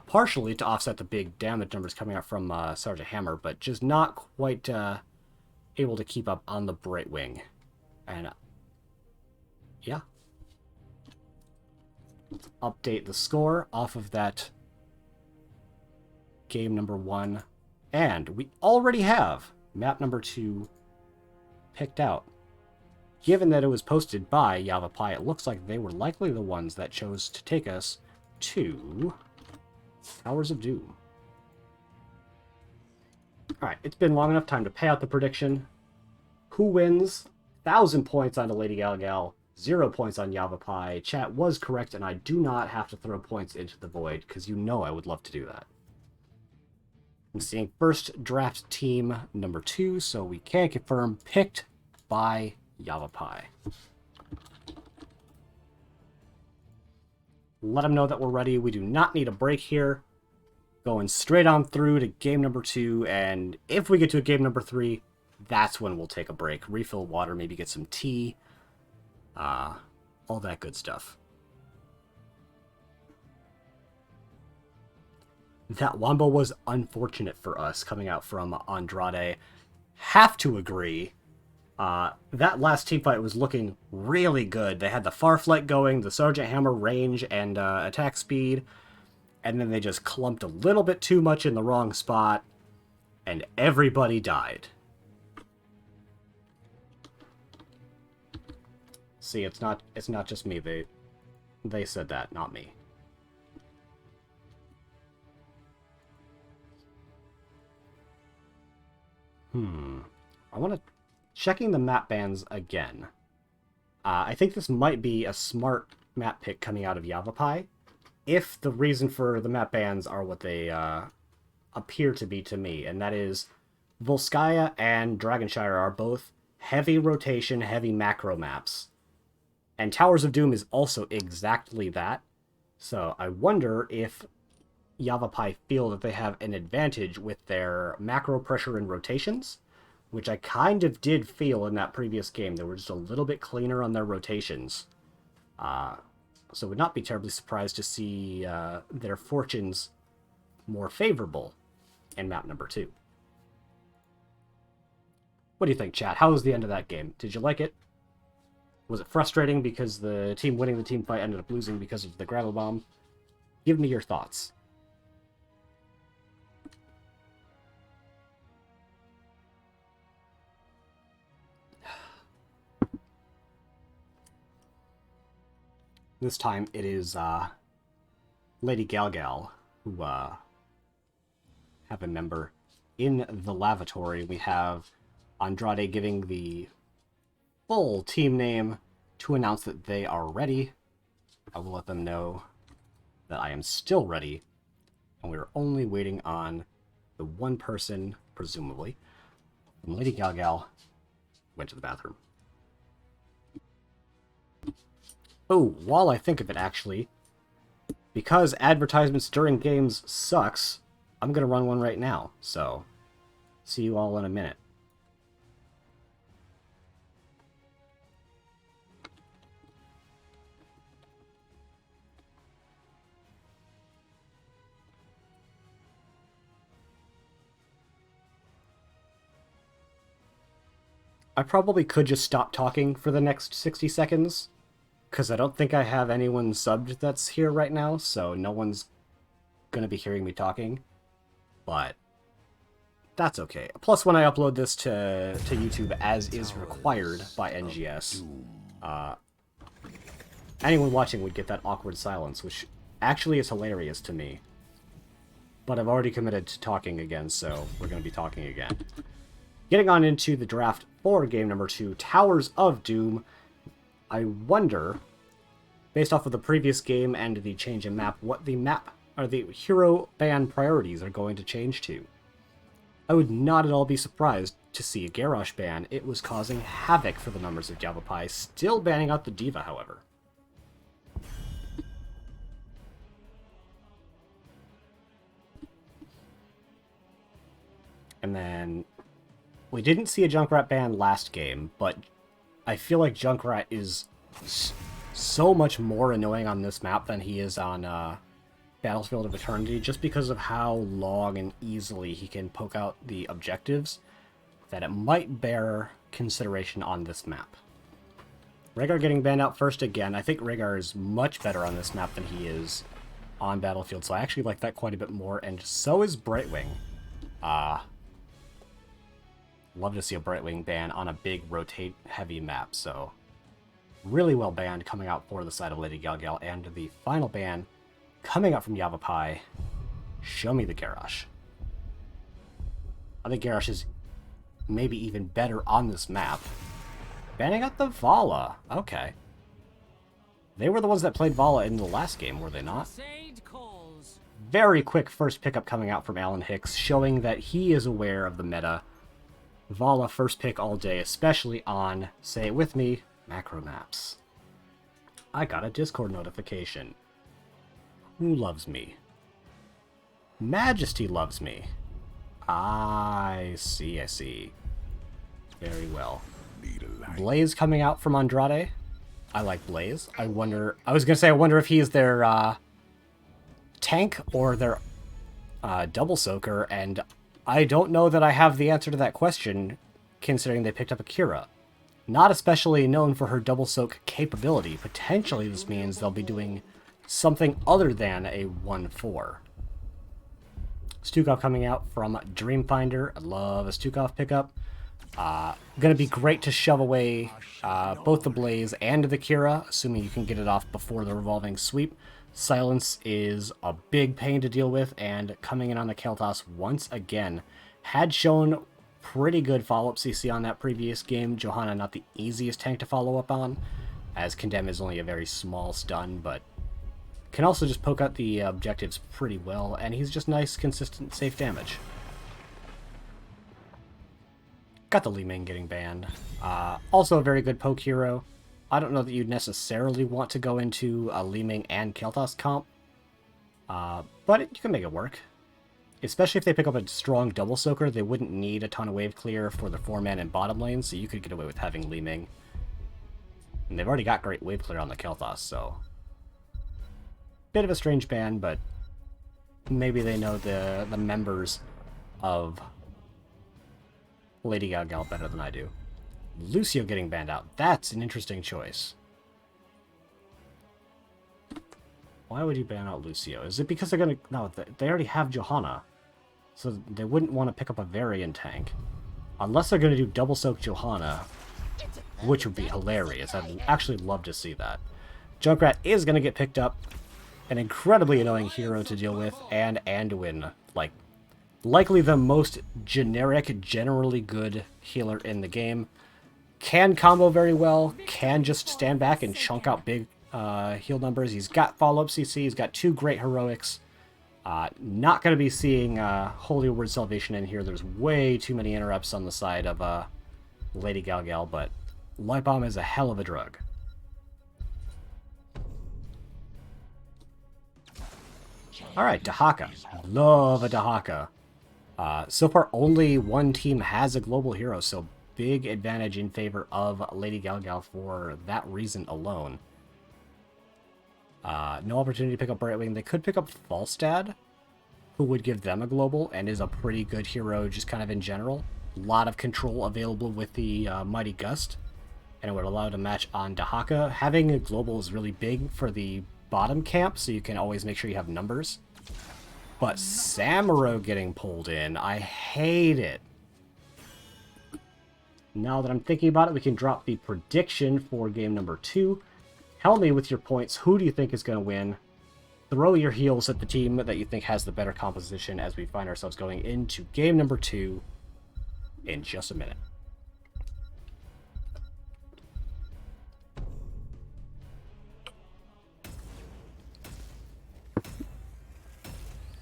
S1: Partially to offset the big damage numbers coming out from Sergeant Hammer, but just not quite able to keep up on the Brightwing. And yeah. Let's update the score off of that game number 1. And we already have map number 2 picked out. Given that it was posted by Yavapai, it looks like they were likely the ones that chose to take us to Towers of Doom. Alright, it's been long enough time to pay out the prediction. Who wins? 1,000 points on Lady GalGal, 0 points on Yavapai. Chat was correct, and I do not have to throw points into the void, because you know I would love to do that. I'm seeing first draft team number 2, so we can confirm picked by Yavapai. Let them know that we're ready. We do not need a break here. Going straight on through to game number 2, and if we get to a game number 3, that's when we'll take a break. Refill water, maybe get some tea. All that good stuff. That Wombo was unfortunate for us coming out from Andrade. Have to agree. That last team fight was looking really good. They had the Farflight going, the Sergeant Hammer range and attack speed, and then they just clumped a little bit too much in the wrong spot, and everybody died. See, it's not just me. They said that, not me. I want to... Checking the map bans again. I think this might be a smart map pick coming out of Yavapai, if the reason for the map bans are what they appear to be to me, and that is Volskaya and Dragonshire are both heavy rotation, heavy macro maps. And Towers of Doom is also exactly that. So I wonder if Yavapai feel that they have an advantage with their macro pressure and rotations, which I kind of did feel in that previous game. They were just a little bit cleaner on their rotations. So would not be terribly surprised to see their fortunes more favorable in map number 2. What do you think, chat? How was the end of that game? Did you like it? Was it frustrating because the team winning the team fight ended up losing because of the gravel bomb? Give me your thoughts. This time it is Lady GalGal who have a member in the lavatory. We have Andrade giving the full team name to announce that they are ready. I will let them know that I am still ready, and we're only waiting on the one person, presumably, from Lady GalGal, went to the bathroom. Oh, while I think of it, actually, because advertisements during games sucks, I'm going to run one right now, so see you all in a minute. I probably could just stop talking for the next 60 seconds, because I don't think I have anyone subbed that's here right now, so no one's going to be hearing me talking, but that's okay. Plus, when I upload this to YouTube as is required by NGS, anyone watching would get that awkward silence, which actually is hilarious to me. But I've already committed to talking again, so we're going to be talking again. Getting on into the draft for game number 2, Towers of Doom. I wonder, based off of the previous game and the change in map, what the map or the hero ban priorities are going to change to. I would not at all be surprised to see a Garrosh ban. It was causing havoc for the members of Yavapai, still banning out the Diva, however. And then we didn't see a Junkrat ban last game, but I feel like Junkrat is so much more annoying on this map than he is on Battlefield of Eternity, just because of how long and easily he can poke out the objectives, that it might bear consideration on this map. Rhaegar getting banned out first again. I think Rhaegar is much better on this map than he is on Battlefield, so I actually like that quite a bit more, and so is Brightwing. Love to see a Brightwing ban on a big rotate-heavy map, so really well banned coming out for the side of Lady GalGal, and the final ban coming out from Yavapai, show me the Garrosh. I think Garrosh is maybe even better on this map. Banning out the Vala, okay. They were the ones that played Vala in the last game, were they not? Very quick first pickup coming out from Alan Hicks, showing that he is aware of the meta. Vala first pick all day, especially on, say it with me, macro maps. I got a Discord notification. Who loves me? Majesty loves me. I see, I see. Very well. Blaze coming out from Andrade. I like Blaze. I wonder if he's their tank or their double soaker, and I don't know that I have the answer to that question, considering they picked up Akira. Not especially known for her double soak capability. Potentially this means they'll be doing something other than a 1-4. Stukov coming out from Dreamfinder. I love a Stukov pickup. Gonna be great to shove away both the Blaze and the Kira, assuming you can get it off before the revolving sweep. Silence is a big pain to deal with, and coming in on the Kel'Thas once again. Had shown pretty good follow-up CC on that previous game. Johanna not the easiest tank to follow up on, as Condemn is only a very small stun, but can also just poke out the objectives pretty well, and he's just nice, consistent, safe damage. Got the Li Ming getting banned. Also a very good poke hero. I don't know that you'd necessarily want to go into a Li Ming and Kel'Thas comp, but you can make it work. Especially if they pick up a strong double soaker, they wouldn't need a ton of wave clear for the 4-man and bottom lane, so you could get away with having Li Ming. And they've already got great wave clear on the Kel'Thas, so bit of a strange ban, but maybe they know the members of Lady GalGal better than I do. Lucio getting banned out. That's an interesting choice. Why would you ban out Lucio? Is it because they're gonna... No, they already have Johanna. So they wouldn't want to pick up a variant tank. Unless they're gonna do double soak Johanna, which would be hilarious. I'd actually love to see that. Junkrat is going to get picked up. An incredibly annoying hero to deal with, and Anduin, like, likely the most generic, generally good healer in the game. Can combo very well, can just stand back and chunk out big heal numbers. He's got follow-up CC, he's got 2 great heroics. Not going to be seeing Holy Word Salvation in here. There's way too many interrupts on the side of Lady GalGal, but Light Bomb is a hell of a drug. Alright, Dahaka. Love a Dahaka. So far, only one team has a global hero, so big advantage in favor of Lady GalGal for that reason alone. No opportunity to pick up Brightwing. They could pick up Falstad, who would give them a global, and is a pretty good hero just kind of in general. A lot of control available with the Mighty Gust, and it would allow to match on Dahaka. Having a global is really big for the bottom camp, so you can always make sure you have numbers. But Samuro getting pulled in, I hate it. Now that I'm thinking about it, we can drop the prediction for game number 2. Tell me with your points, who do you think is going to win? Throw your heels at the team that you think has the better composition as we find ourselves going into game number 2 in just a minute.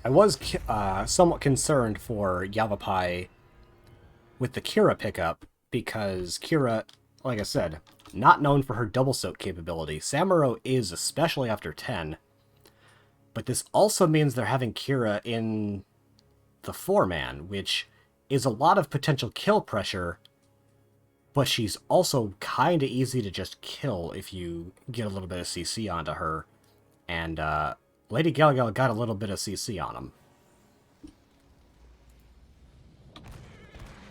S1: I was somewhat concerned for Yavapai with the Kira pickup, because Kira, like I said, not known for her double soak capability. Samuro is, especially after 10. But this also means they're having Kira in the 4-man, which is a lot of potential kill pressure, but she's also kind of easy to just kill if you get a little bit of CC onto her. And Lady GalGal got a little bit of CC on him.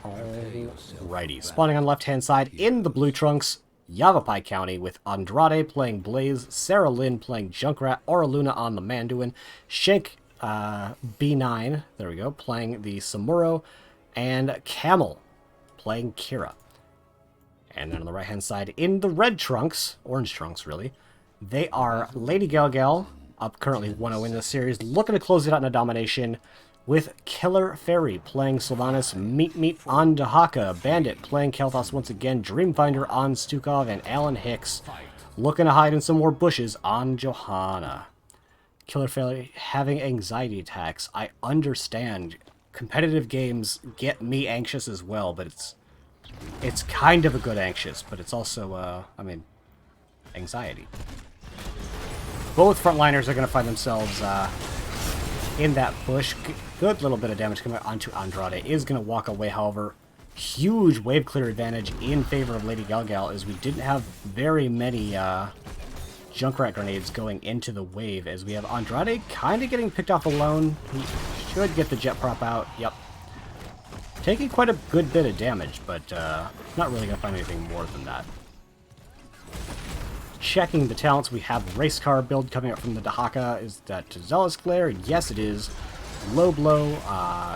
S1: Alrighty, spawning on left-hand side in the blue trunks, Yavapai County, with Andrade playing Blaze, Sarah Lynn playing Junkrat, Oraluna on the Manduin, Shank B9, there we go, playing the Samuro, and Camel playing Kira. And then on the right-hand side, in the red trunks, orange trunks really, they are Lady GalGal, up currently 1-0 in this series, looking to close it out in a domination, with Killer Fairy playing Sylvanas, Meat on Dahaka, Bandit playing Kel'Thas once again, Dreamfinder on Stukov, and Alan Hicks looking to hide in some more bushes on Johanna. Killer Fairy having anxiety attacks. I understand. Competitive games get me anxious as well, but it's kind of a good anxious, but it's also, anxiety. Both frontliners are going to find themselves in that push. Good little bit of damage coming onto Andrade. Is going to walk away, however. Huge wave clear advantage in favor of Lady GalGal, as we didn't have very many Junkrat grenades going into the wave, as we have Andrade kind of getting picked off alone. He should get the jet prop out. Yep. Taking quite a good bit of damage, but not really going to find anything more than that. Checking the talents, we have race car build coming up from the Dahaka. Is that Zealous Glare? Yes, it is. Low blow.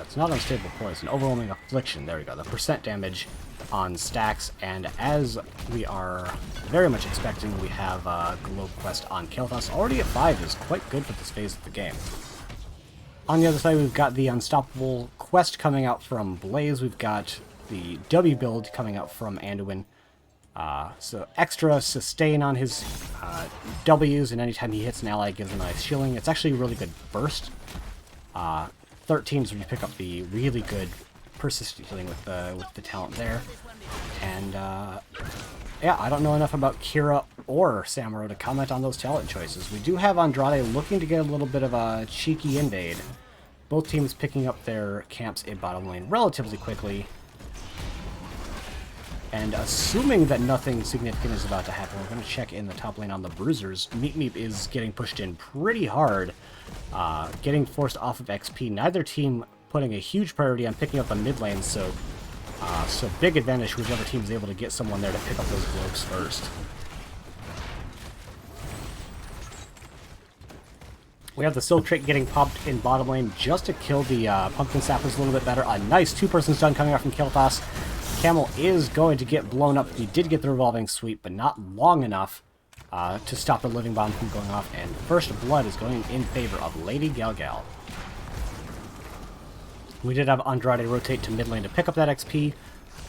S1: It's not unstable poison. Overwhelming affliction. There we go. The percent damage on stacks, and as we are very much expecting, we have Globe Quest on Kel'Thas. Already at 5 is quite good for this phase of the game. On the other side, we've got the Unstoppable Quest coming out from Blaze. We've got the W build coming out from Anduin. So extra sustain on his Ws, and anytime he hits an ally, it gives him a nice shielding. It's actually a really good burst. 13 is when you pick up the really good persistent healing with the talent there. And yeah, I don't know enough about Kira or Samuro to comment on those talent choices. We do have Andrade looking to get a little bit of a cheeky invade. Both teams picking up their camps in bottom lane relatively quickly. And assuming that nothing significant is about to happen, we're going to check in the top lane on the Bruisers. Meep is getting pushed in pretty hard, getting forced off of XP. Neither team putting a huge priority on picking up the mid lane, so big advantage whichever team is able to get someone there to pick up those globes first. We have the Siltrate getting popped in bottom lane just to kill the Pumpkin Sappers a little bit better. A nice two-person stun coming out from Kel'Thas. Camel is going to get blown up. He did get the revolving sweep, but not long enough to stop the living bomb from going off, and first blood is going in favor of Lady GalGal. We did have Andrade rotate to mid lane to pick up that XP.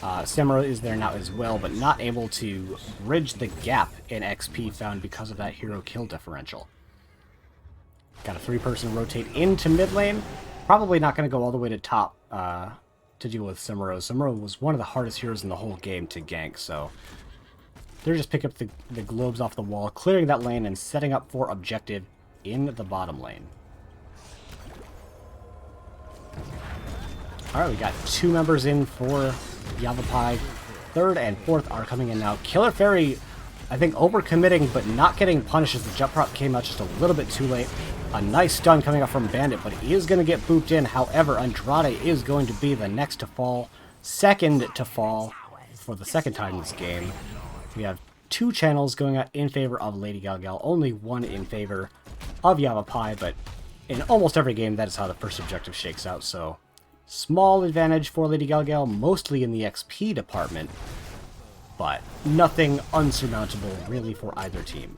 S1: Samuro is there now as well, but not able to bridge the gap in XP found because of that hero kill differential. Got a 3-person rotate into mid lane. Probably not going to go all the way to top to deal with Samuro. Samuro was one of the hardest heroes in the whole game to gank, so they're just picking up the globes off the wall, clearing that lane, and setting up for objective in the bottom lane. Alright, we got 2 members in for Yavapai. 3rd and 4th are coming in now. Killer Fairy, I think, overcommitting, but not getting punished as the jump prop came out just a little bit too late. A nice stun coming up from Bandit, but he is going to get booped in. However, Andrade is going to be the next to fall. Second to fall for the second time in this game. We have 2 channels going out in favor of Lady GalGal, only 1 in favor of Yavapai, but in almost every game, that is how the first objective shakes out, so small advantage for Lady GalGal, mostly in the XP department, but nothing unsurmountable really for either team.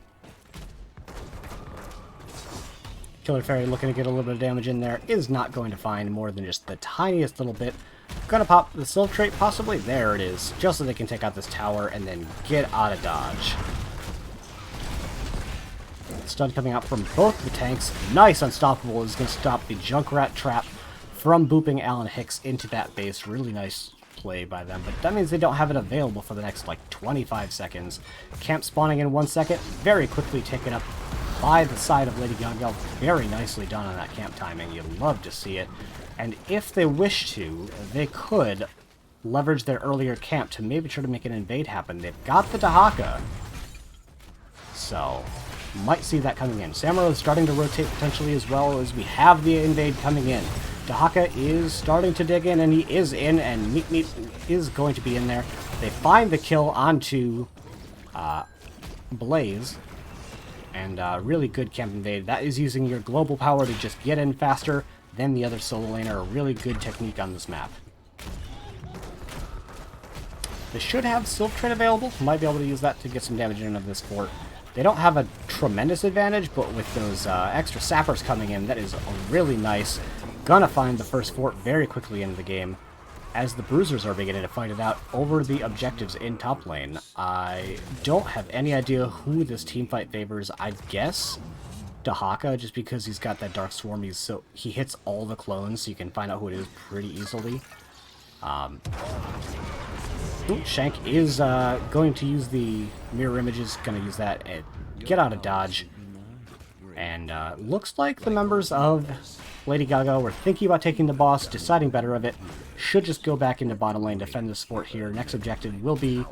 S1: Killer Fairy looking to get a little bit of damage in there, is not going to find more than just the tiniest little bit. Gonna pop the Silk Trait, possibly. There it is, just so they can take out this tower and then get out of dodge. Stun coming out from both the tanks. Nice Unstoppable is going to stop the Junkrat trap from booping Alan Hicks into that base. Really nice play by them, but that means they don't have it available for the next, like, 25 seconds. Camp spawning in 1 second, very quickly taken up by the side of Lady GalGal. Very nicely done on that camp timing. You'd love to see it. And if they wish to, they could leverage their earlier camp to maybe try to make an invade happen. They've got the Dahaka, so might see that coming in. Samuro is starting to rotate potentially as well, as we have the invade coming in. Dahaka is starting to dig in, and he is in, and Meat Meat is going to be in there. They find the kill onto Blaze, and really good camp invade. That is using your global power to just get in faster than the other solo laner. A really good technique on this map. They should have Silk Trait available. Might be able to use that to get some damage in of this fort. They don't have a tremendous advantage, but with those extra sappers coming in, that is really nice. Gonna find the first fort very quickly into the game, as the Bruisers are beginning to fight it out over the objectives in top lane. I don't have any idea who this team fight favors. I guess Dahaka, just because he's got that Dark Swarm. He hits all the clones, so you can find out who it is pretty easily. Shank is going to use the mirror images, going to use that and get out of dodge. And looks like the members of Lady GalGal were thinking about taking the boss, deciding better of it. Should just go back into bottom lane, defend this fort here. Next objective will be,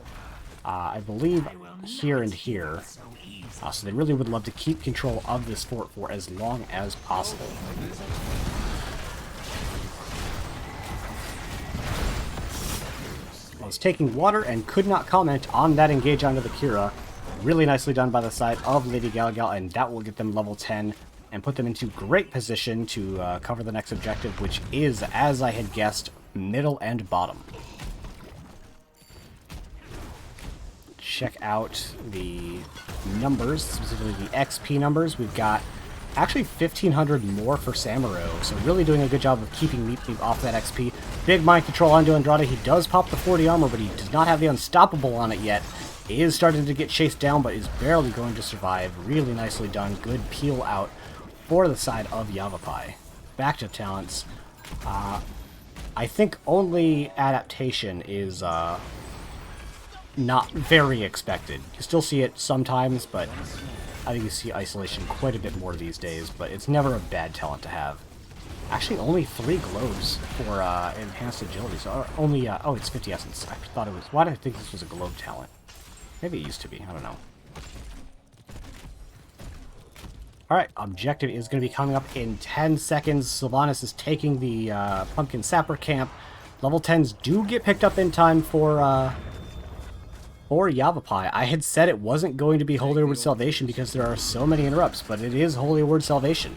S1: I believe, here and here. So they really would love to keep control of this fort for as long as possible. I was taking water and could not comment on that engage onto the Kira. Really nicely done by the side of Lady GalGal, and that will get them level 10 and put them into great position to cover the next objective, which is, as I had guessed, middle and bottom. Check out the numbers, specifically the XP numbers. We've got actually 1,500 more for Samuro, so really doing a good job of keeping Meat Meat off that XP. Big mind control onto Andrade. He does pop the 40 armor, but he does not have the Unstoppable on it yet. He is starting to get chased down, but is barely going to survive. Really nicely done. Good peel out for the side of Yavapai. Back to talents. I think only adaptation is not very expected. You still see it sometimes, but I think you see isolation quite a bit more these days, but it's never a bad talent to have. Actually, only 3 globes for enhanced agility, so only, oh, it's 50 essence. I thought it was, why did I think this was a globe talent? Maybe it used to be, I don't know. Alright, objective is going to be coming up in 10 seconds. Sylvanas is taking the Pumpkin Sapper camp. Level 10s do get picked up in time for Yavapai. I had said it wasn't going to be Holy Word Salvation because there are so many interrupts, but it is Holy Word Salvation.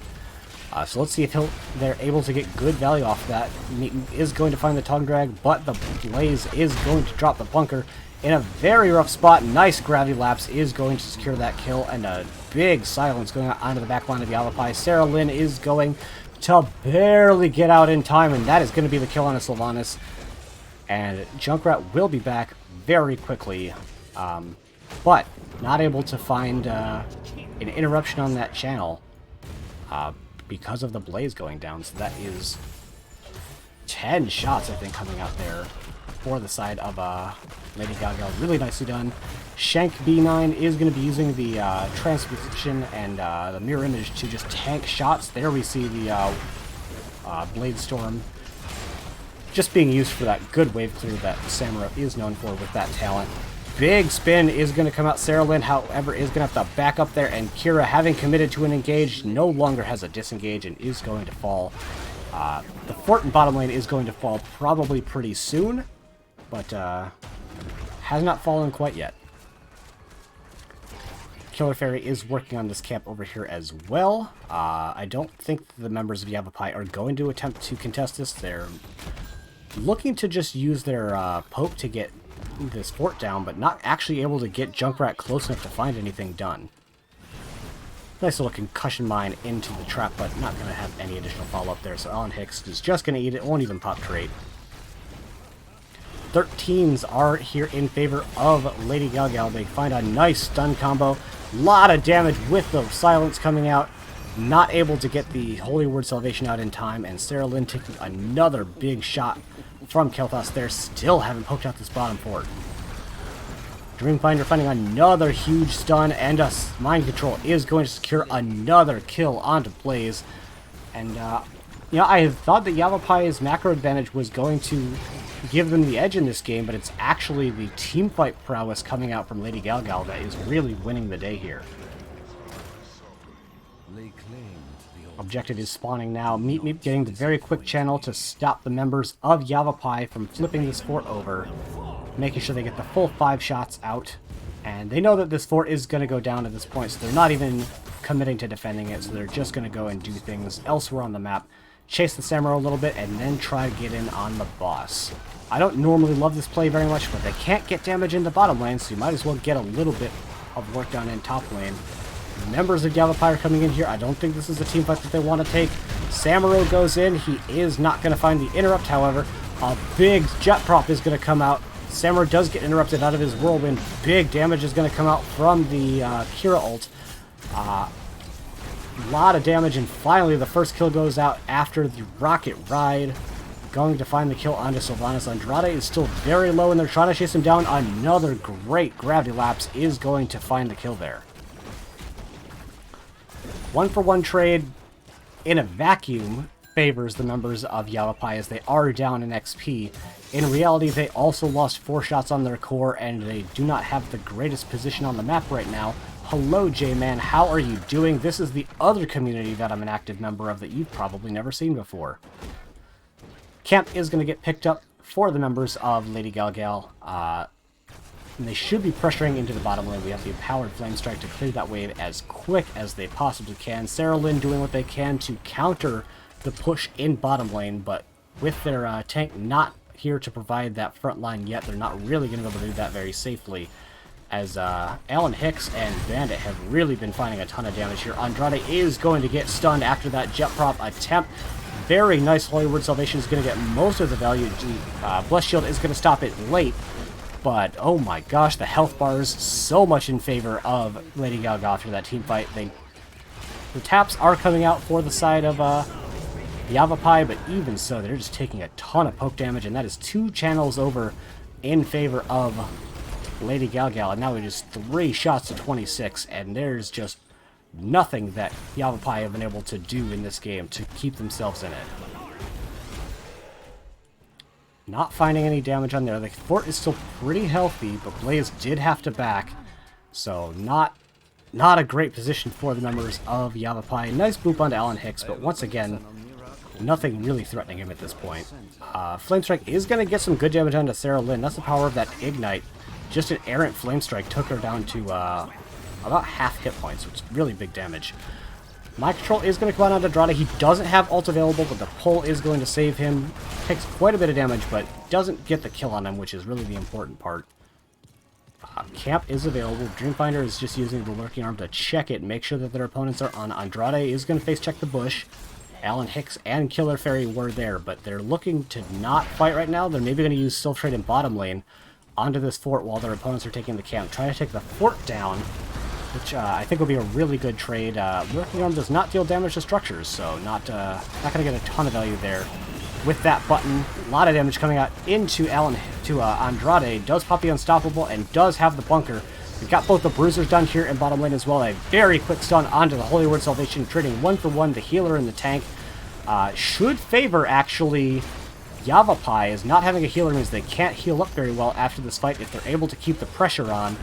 S1: So let's see if they're able to get good value off that. Meaton is going to find the tongue drag, but the Blaze is going to drop the bunker in a very rough spot. Nice gravity lapse is going to secure that kill, and a big silence going onto the back line of Yavapai. Sarah Lynn is going to barely get out in time, and that is going to be the kill on a Sylvanas. And Junkrat will be back very quickly, but not able to find an interruption on that channel because of the Blaze going down. So that is 10 shots, I think, coming out there for the side of Lady GalGal. Really nicely done. Shank B9 is going to be using the transposition and the mirror image to just tank shots. There we see the Blade Storm just being used for that good wave clear that Samuro is known for with that talent. Big spin is going to come out. Sarah Lynn, however, is going to have to back up there, and Kira, having committed to an engage, no longer has a disengage and is going to fall. The fort in bottom lane is going to fall probably pretty soon, but has not fallen quite yet. Killer Fairy is working on this camp over here as well. I don't think the members of Yavapai are going to attempt to contest this. They're looking to just use their poke to get this fort down, but not actually able to get Junkrat close enough to find anything done. Nice little concussion mine into the trap, but not going to have any additional follow-up there, so Alan Hicks is just going to eat it, won't even pop trait. 13s are here in favor of Lady GalGal. They find a nice stun combo. Lot of damage with the silence coming out. Not able to get the Holy Word Salvation out in time, and Sarah Lynn taking another big shot from Kel'Thas there. Still haven't poked out this bottom fort. Dreamfinder finding another huge stun, and a mind control is going to secure another kill onto Blaze. And, you know, I had thought that Yavapai's macro advantage was going to give them the edge in this game, but it's actually the teamfight prowess coming out from Lady GalGal that is really winning the day here. Objective is spawning now. Meep Meep getting the very quick channel to stop the members of Yavapai from flipping this fort over, making sure they get the full 5 shots out. And they know that this fort is going to go down at this point, so they're not even committing to defending it, so they're just going to go and do things elsewhere on the map, chase the Samurai a little bit, and then try to get in on the boss. I don't normally love this play very much, but they can't get damage in the bottom lane, so you might as well get a little bit of work done in top lane. Members of Yavapai are coming in here. I don't think this is a team fight that they want to take. Samuro goes in. He is not going to find the interrupt, however. A big jet prop is going to come out. Samuro does get interrupted out of his whirlwind. Big damage is going to come out from the Kira ult. A lot of damage, and finally the first kill goes out after the rocket ride. Going to find the kill onto Sylvanas. Andrade is still very low, and they're trying to chase him down. Another great gravity lapse is going to find the kill there. 1-for-1 trade in a vacuum favors the members of Yavapai as they are down in XP. In reality, they also lost 4 shots on their core, and they do not have the greatest position on the map right now. Hello, J-Man, how are you doing? This is the other community that I'm an active member of that you've probably never seen before. Camp is going to get picked up for the members of Lady GalGal. And they should be pressuring into the bottom lane. We have the Empowered Flame Strike to clear that wave as quick as they possibly can. Sarah Lynn doing what they can to counter the push in bottom lane, but with their tank not here to provide that front line yet, they're not really going to be able to do that very safely, as Alan Hicks and Bandit have really been finding a ton of damage here. Andrade is going to get stunned after that jet prop attempt. Very nice Holy Word Salvation is going to get most of the value. Bless Shield is going to stop it late. But, oh my gosh, the health bars so much in favor of Lady GalGal through that team fight. The taps are coming out for the side of Yavapai, but even so, they're just taking a ton of poke damage, and that is 2 channels over in favor of Lady GalGal. And now it is 3 shots to 26, and there's just nothing that Yavapai have been able to do in this game to keep themselves in it. Not finding any damage on there. The fort is still pretty healthy, but Blaze did have to back. So not a great position for the members of Yavapai. Nice boop onto Alan Hicks, but once again, nothing really threatening him at this point. Flame Strike is going to get some good damage onto Sarah Lynn. That's the power of that Ignite. Just an errant Flame Strike took her down to about half hit points, which is really big damage. Mind Control is going to come out on Andrade. He doesn't have ult available, but the pull is going to save him. Takes quite a bit of damage, but doesn't get the kill on him, which is really the important part. Camp is available. Dreamfinder is just using the Lurking Arm to check it, make sure that their opponents are on. Andrade is going to face check the bush. Alan Hicks and Killer Fairy were there, but they're looking to not fight right now. They're maybe going to use Silph Trade in bottom lane onto this fort while their opponents are taking the camp. Trying to take the fort down, which I think will be a really good trade. Lurking Arm does not deal damage to structures, so not going to get a ton of value there. With that button, a lot of damage coming out into Andrade. Does pop the Unstoppable and does have the bunker. We've got both the Bruisers done here in bottom lane as well. A very quick stun onto the Holy Word Salvation, trading 1-for-1, the healer and the tank. Should favor, actually, Yavapai, as not having a healer means they can't heal up very well after this fight if they're able to keep the pressure on.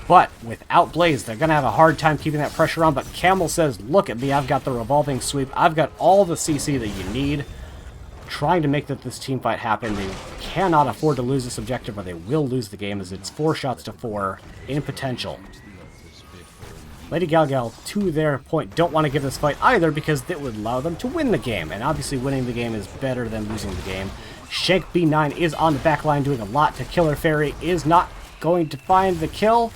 S1: But without Blaze, they're going to have a hard time keeping that pressure on. But Camel says, look at me, I've got the revolving sweep. I've got all the CC that you need. Trying to make this team fight happen. They cannot afford to lose this objective or they will lose the game, as it's 4 shots to 4 in potential. Lady GalGal, to their point, don't want to give this fight either because it would allow them to win the game, and obviously winning the game is better than losing the game. Shank B9 is on the back line doing a lot to Killer Fairy, is not going to find the kill,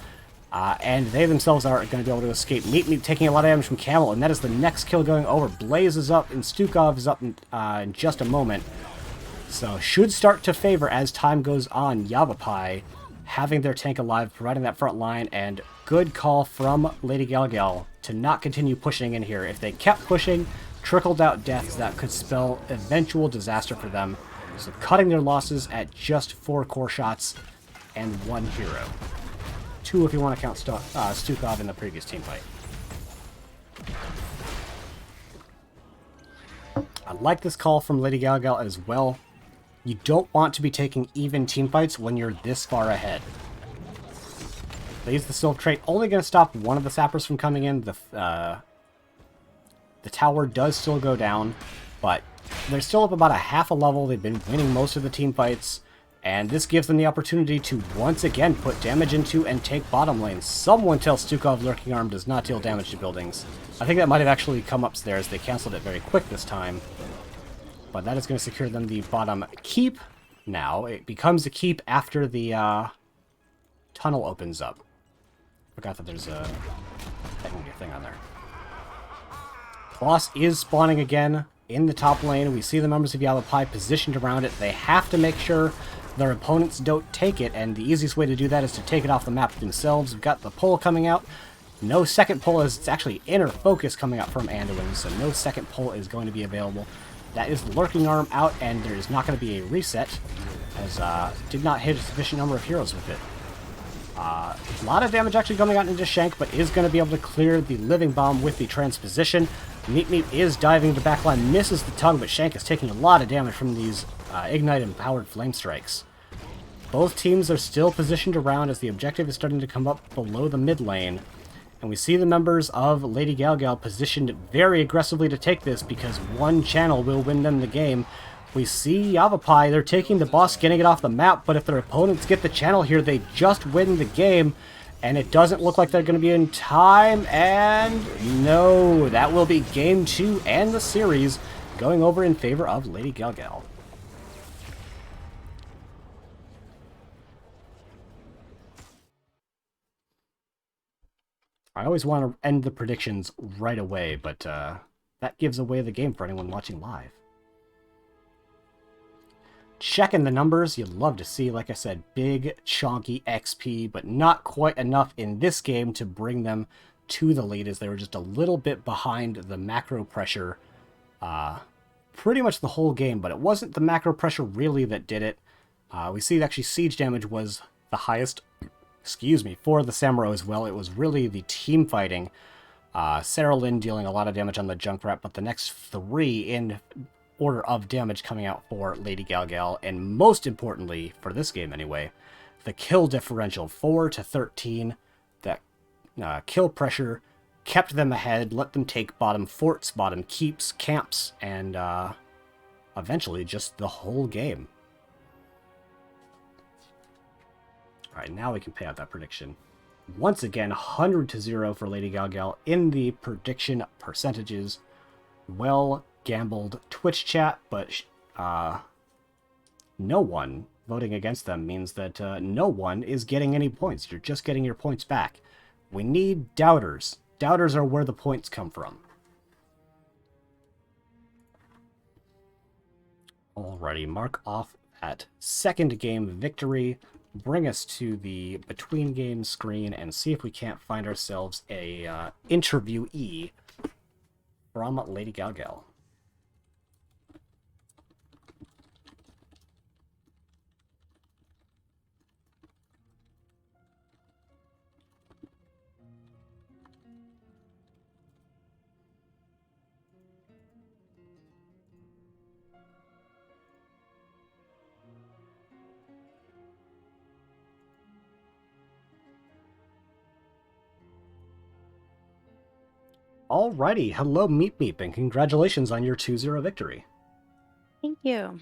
S1: and they themselves aren't going to be able to escape. Meat taking a lot of damage from Camel, and that is the next kill going over. Blaze is up, and Stukov is up in just a moment. So should start to favor as time goes on Yavapai having their tank alive, providing that front line, and good call from Lady GalGal to not continue pushing in here. If they kept pushing, trickled out deaths, that could spell eventual disaster for them. So cutting their losses at just 4 core shots and 1 hero. 2 if you want to count Stukov in the previous team fight. I like this call from Lady GalGal as well. You don't want to be taking even team fights when you're this far ahead. They use the Silph Trait, only going to stop one of the sappers from coming in. The tower does still go down, but they're still up about a half a level. They've been winning most of the team fights, and this gives them the opportunity to once again put damage into and take bottom lane. Someone tell Stukov Lurking Arm does not deal damage to buildings. I think that might have actually come upstairs. They canceled it very quick this time. But that is going to secure them the bottom keep now. It becomes a keep after the tunnel opens up. Forgot that there's a thing on there. Boss is spawning again in the top lane. We see the members of Yavapai positioned around it. They have to make sure their opponents don't take it, and the easiest way to do that is to take it off the map themselves. We've got the pull coming out. No second pull, as it's actually inner focus coming out from Anduin, so no second pull is going to be available. That is the Lurking Arm out, and there is not going to be a reset, as did not hit a sufficient number of heroes with it. A lot of damage actually coming out into Shank, but is going to be able to clear the Living Bomb with the transposition. Meat is diving the backline, misses the tongue, but Shank is taking a lot of damage from these Ignite and Powered Flame Strikes. Both teams are still positioned around as the objective is starting to come up below the mid lane. And we see the members of Lady GalGal positioned very aggressively to take this because one channel will win them the game. We see Yavapai, they're taking the boss, getting it off the map, but if their opponents get the channel here, they just win the game. And it doesn't look like they're going to be in time, and no, that will be game 2 and the series going over in favor of Lady GalGal. I always want to end the predictions right away, but that gives away the game for anyone watching live. Checking the numbers, you'd love to see, like I said, big, chonky XP, but not quite enough in this game to bring them to the lead, as they were just a little bit behind the macro pressure pretty much the whole game, but it wasn't the macro pressure really that did it. We see actually siege damage was the highest, for the Samurai as well. It was really the team fighting. Sarah Lynn dealing a lot of damage on the Junkrat, but the next 3 in order of damage coming out for Lady GalGal, and most importantly, for this game anyway, the kill differential, 4 to 13. That kill pressure kept them ahead, let them take bottom forts, bottom keeps, camps, and eventually just the whole game. Alright, now we can pay out that prediction. Once again, 100-0 for Lady GalGal in the prediction percentages. Well gambled Twitch chat, but no one voting against them means that no one is getting any points. You're just getting your points back. We need doubters. Doubters are where the points come from. Alrighty, mark off that second game victory. Bring us to the between game screen and see if we can't find ourselves a interviewee from Lady GalGal. Alrighty, hello Meep Meep, and congratulations on your 2-0 victory.
S3: Thank you.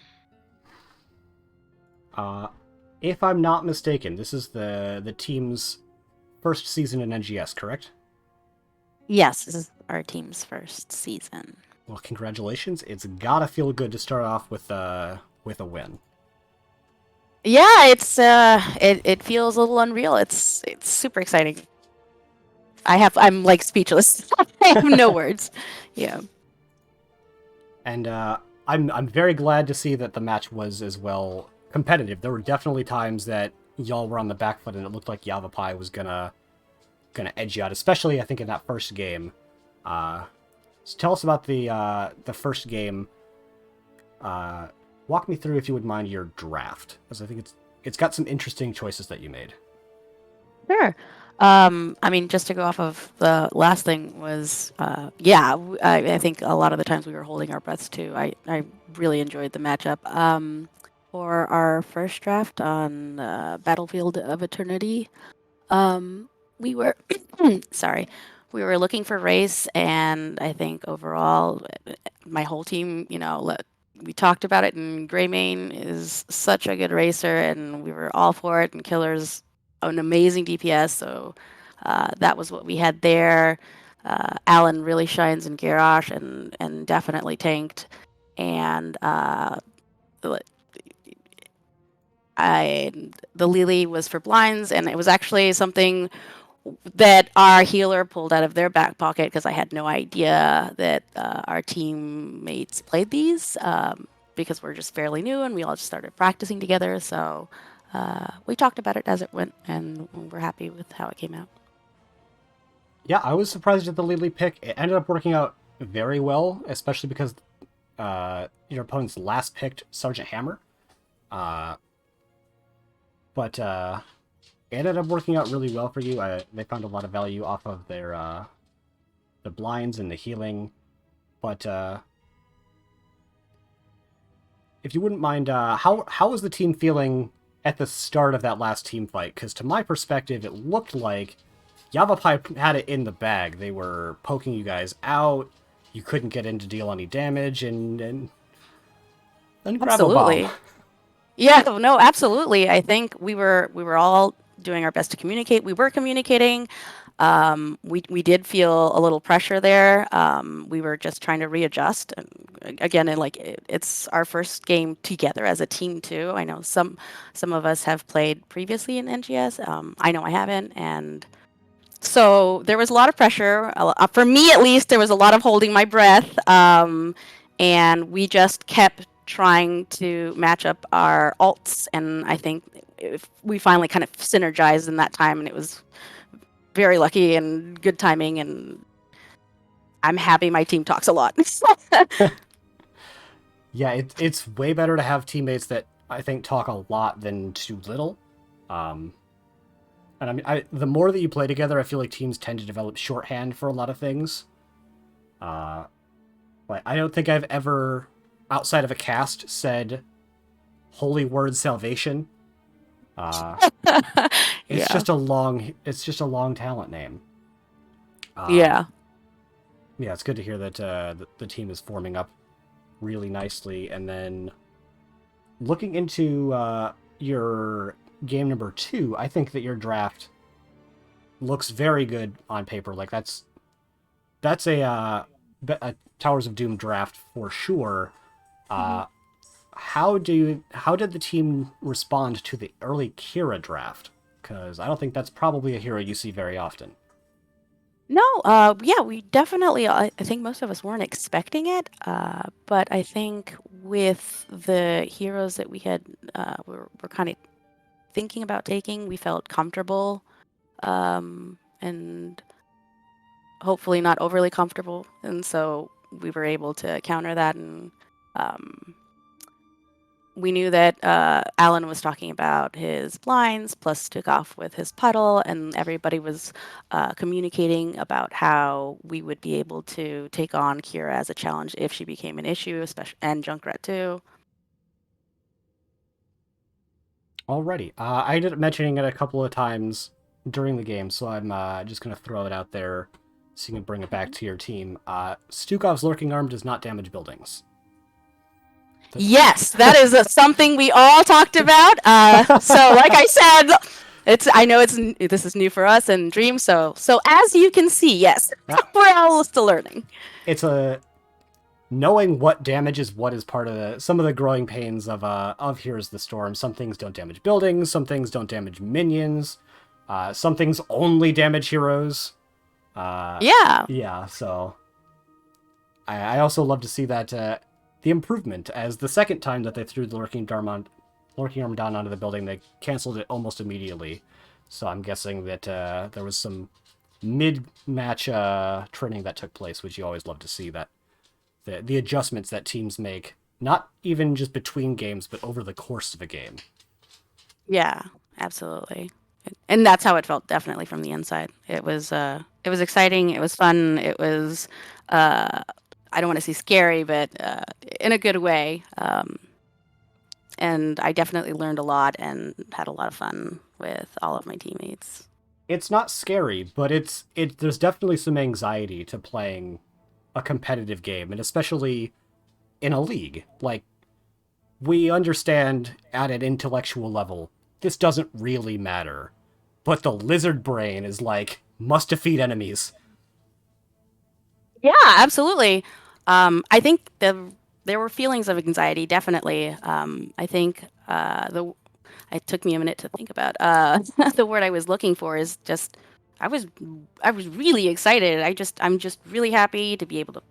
S1: If I'm not mistaken, this is the team's first season in NGS, correct?
S3: Yes, this is our team's first season.
S1: Well, congratulations. It's gotta feel good to start off with a win.
S3: Yeah, it feels a little unreal. It's super exciting. I'm like speechless. I have no words. Yeah.
S1: And I'm very glad to see that the match was as well competitive. There were definitely times that y'all were on the back foot and it looked like Yavapai was gonna edge you out, especially I think in that first game. So tell us about the first game. Walk me through, if you would mind, your draft, because I think it's got some interesting choices that you made.
S3: Sure. I mean, just to go off of the last thing was, I think a lot of the times we were holding our breaths too. I really enjoyed the matchup. For our first draft on Battlefield of Eternity, we were, sorry, we were looking for race, and I think overall, my whole team, we talked about it, and Greymane is such a good racer, and we were all for it, and Killer's an amazing DPS, so that was what we had there. Alan really shines in Garrosh and definitely tanked, and the Lily was for blinds, and it was actually something that our healer pulled out of their back pocket because I had no idea that our teammates played these because we're just fairly new and we all just started practicing together. So we talked about it as it went, and we're happy with how it came out.
S1: Yeah, I was surprised at the Lily pick. It ended up working out very well, especially because your opponent's last picked Sergeant Hammer. But it ended up working out really well for you. They found a lot of value off of their the blinds and the healing. But if you wouldn't mind, how was the team feeling at the start of that last team fight? Because to my perspective, it looked like Yavapai had it in the bag. They were poking you guys out. You couldn't get in to deal any damage, and then grab a bomb.
S3: Yeah, no, absolutely. I think we were all doing our best to communicate. We were communicating. We did feel a little pressure there. We were just trying to readjust. And again, it's our first game together as a team too. I know some of us have played previously in NGS. I know I haven't, and so there was a lot of pressure. For me, at least, there was a lot of holding my breath. And we just kept trying to match up our alts, and I think we finally kind of synergized in that time, and it was very lucky and good timing, and I'm happy my team talks a lot.
S1: Yeah, it's way better to have teammates that I think talk a lot than too little. And I mean, the more that you play together, I feel like teams tend to develop shorthand for a lot of things. But I don't think I've ever, outside of a cast, said "Holy Word Salvation." It's just a long talent name.
S3: Yeah,
S1: it's good to hear that the team is forming up really nicely. And then looking into your game number 2, I think that your draft looks very good on paper. Like that's a Towers of Doom draft for sure.
S3: Mhm.
S1: How did the team respond to the early Kira draft? Because I don't think that's probably a hero you see very often.
S3: No, yeah, we definitely, I think most of us weren't expecting it, but I think with the heroes that we had, were kind of thinking about taking, we felt comfortable, and hopefully not overly comfortable, and so we were able to counter that, and um, we knew that Alan was talking about his blinds, plus took off with his puddle, and everybody was communicating about how we would be able to take on Kira as a challenge if she became an issue, especially and Junkrat too.
S1: Alrighty. I ended up mentioning it a couple of times during the game, so I'm just going to throw it out there so you can bring it back to your team. Stukov's Lurking Arm does not damage buildings.
S3: Yes, that is something we all talked about. So, like I said, I know this is new for us and Dream. So as you can see, yes, we're all still learning.
S1: It's a knowing what damages what is part of some of the growing pains of Here's the Storm. Some things don't damage buildings, some things don't damage minions, some things only damage heroes.
S3: Yeah.
S1: Yeah, so I also love to see that the improvement, as the second time that they threw the Lurking Arm down onto the building, they canceled it almost immediately. So I'm guessing that there was some mid-match training that took place, which you always love to see, that the adjustments that teams make, not even just between games, but over the course of a game.
S3: Yeah, absolutely. And that's how it felt, definitely from the inside. It was exciting, it was fun, it was I don't want to say scary, but in a good way. And I definitely learned a lot and had a lot of fun with all of my teammates.
S1: It's not scary, but there's definitely some anxiety to playing a competitive game, and especially in a league. Like, we understand at an intellectual level, this doesn't really matter. But the lizard brain is like, must defeat enemies.
S3: Yeah, absolutely. I think there were feelings of anxiety, definitely. I think it took me a minute to think about the word I was looking for is just I was I was really excited. I'm just really happy to be able to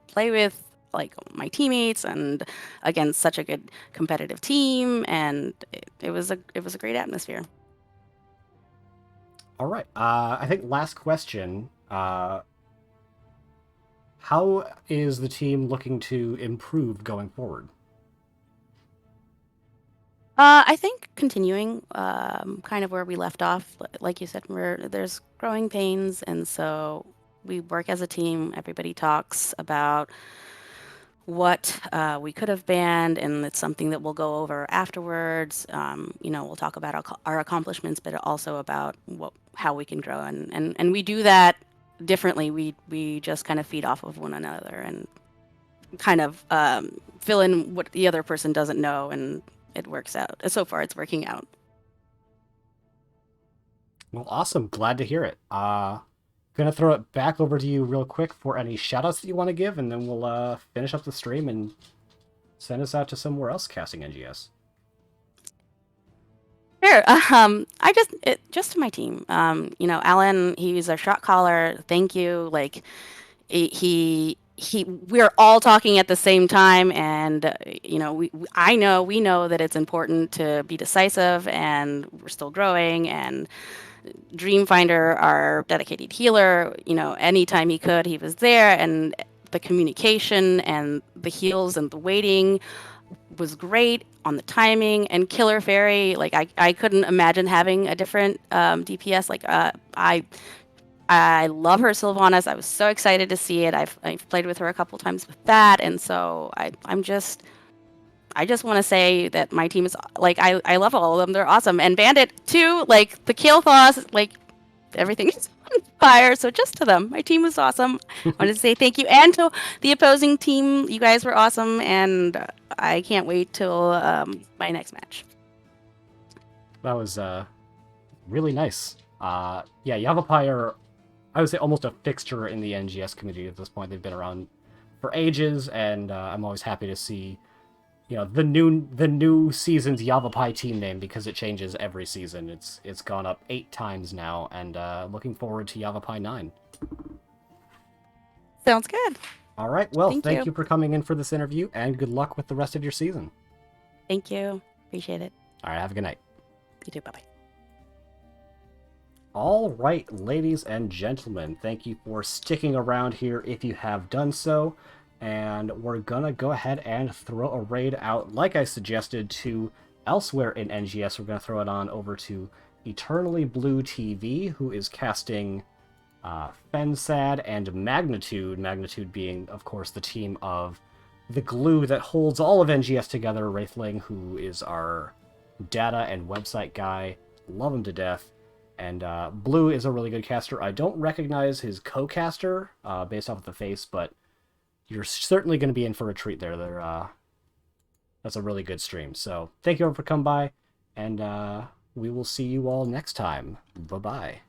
S3: play with like my teammates and against such a good competitive team, and it was a great atmosphere.
S1: All right. I think last question. How is the team looking to improve going forward?
S3: I think continuing kind of where we left off, like you said, there's growing pains, and so we work as a team. Everybody talks about what we could have banned, and it's something that we'll go over afterwards. We'll talk about our accomplishments, but also about how we can grow, and we do that differently. We just kind of feed off of one another and kind of fill in what the other person doesn't know, and it works out. So far, it's working out.
S1: Well, awesome. Glad to hear it. Gonna throw it back over to you real quick for any shoutouts that you want to give, and then we'll finish up the stream and send us out to somewhere else casting NGS.
S3: Sure. Just to my team. Alan, he's our shot caller. Thank you. Like, we're all talking at the same time, and we know that it's important to be decisive, and we're still growing. And Dreamfinder, our dedicated healer, anytime he could, he was there, and the communication and the heals and the waiting was great on the timing. And Killer Fairy, like I couldn't imagine having a different DPS. Like I love her Sylvanas. I was so excited to see it. I've played with her a couple times with that, and so I just want to say that my team is like I love all of them. They're awesome. And Bandit too, like the kill claws, like everything is on fire. So just to them, my team was awesome. I wanted to say thank you, and to the opposing team. You guys were awesome, and I can't wait till my next match.
S1: That was really nice. Yeah, Yavapai are, I would say, almost a fixture in the NGS community at this point. They've been around for ages, and I'm always happy to see, the new season's Yavapai team name, because it changes every season. It's gone up 8 times now, and looking forward to Yavapai 9.
S3: Sounds good.
S1: All right, well,
S3: Thank
S1: thank
S3: you.
S1: you for coming in for this interview, and good luck with the rest of your season.
S3: Thank you. Appreciate it.
S1: All right, have a good night.
S3: You too. Bye-bye.
S1: All right, ladies and gentlemen, thank you for sticking around here if you have done so. And we're gonna go ahead and throw a raid out, like I suggested, to elsewhere in NGS. We're gonna throw it on over to Eternally Blue TV, who is casting Fensad and Magnitude. Magnitude being, of course, the team of the glue that holds all of NGS together, Wraithling, who is our data and website guy. Love him to death. And Blue is a really good caster. I don't recognize his co-caster based off of the face, but you're certainly going to be in for a treat there. That's a really good stream. So thank you all for coming by, and we will see you all next time. Bye-bye.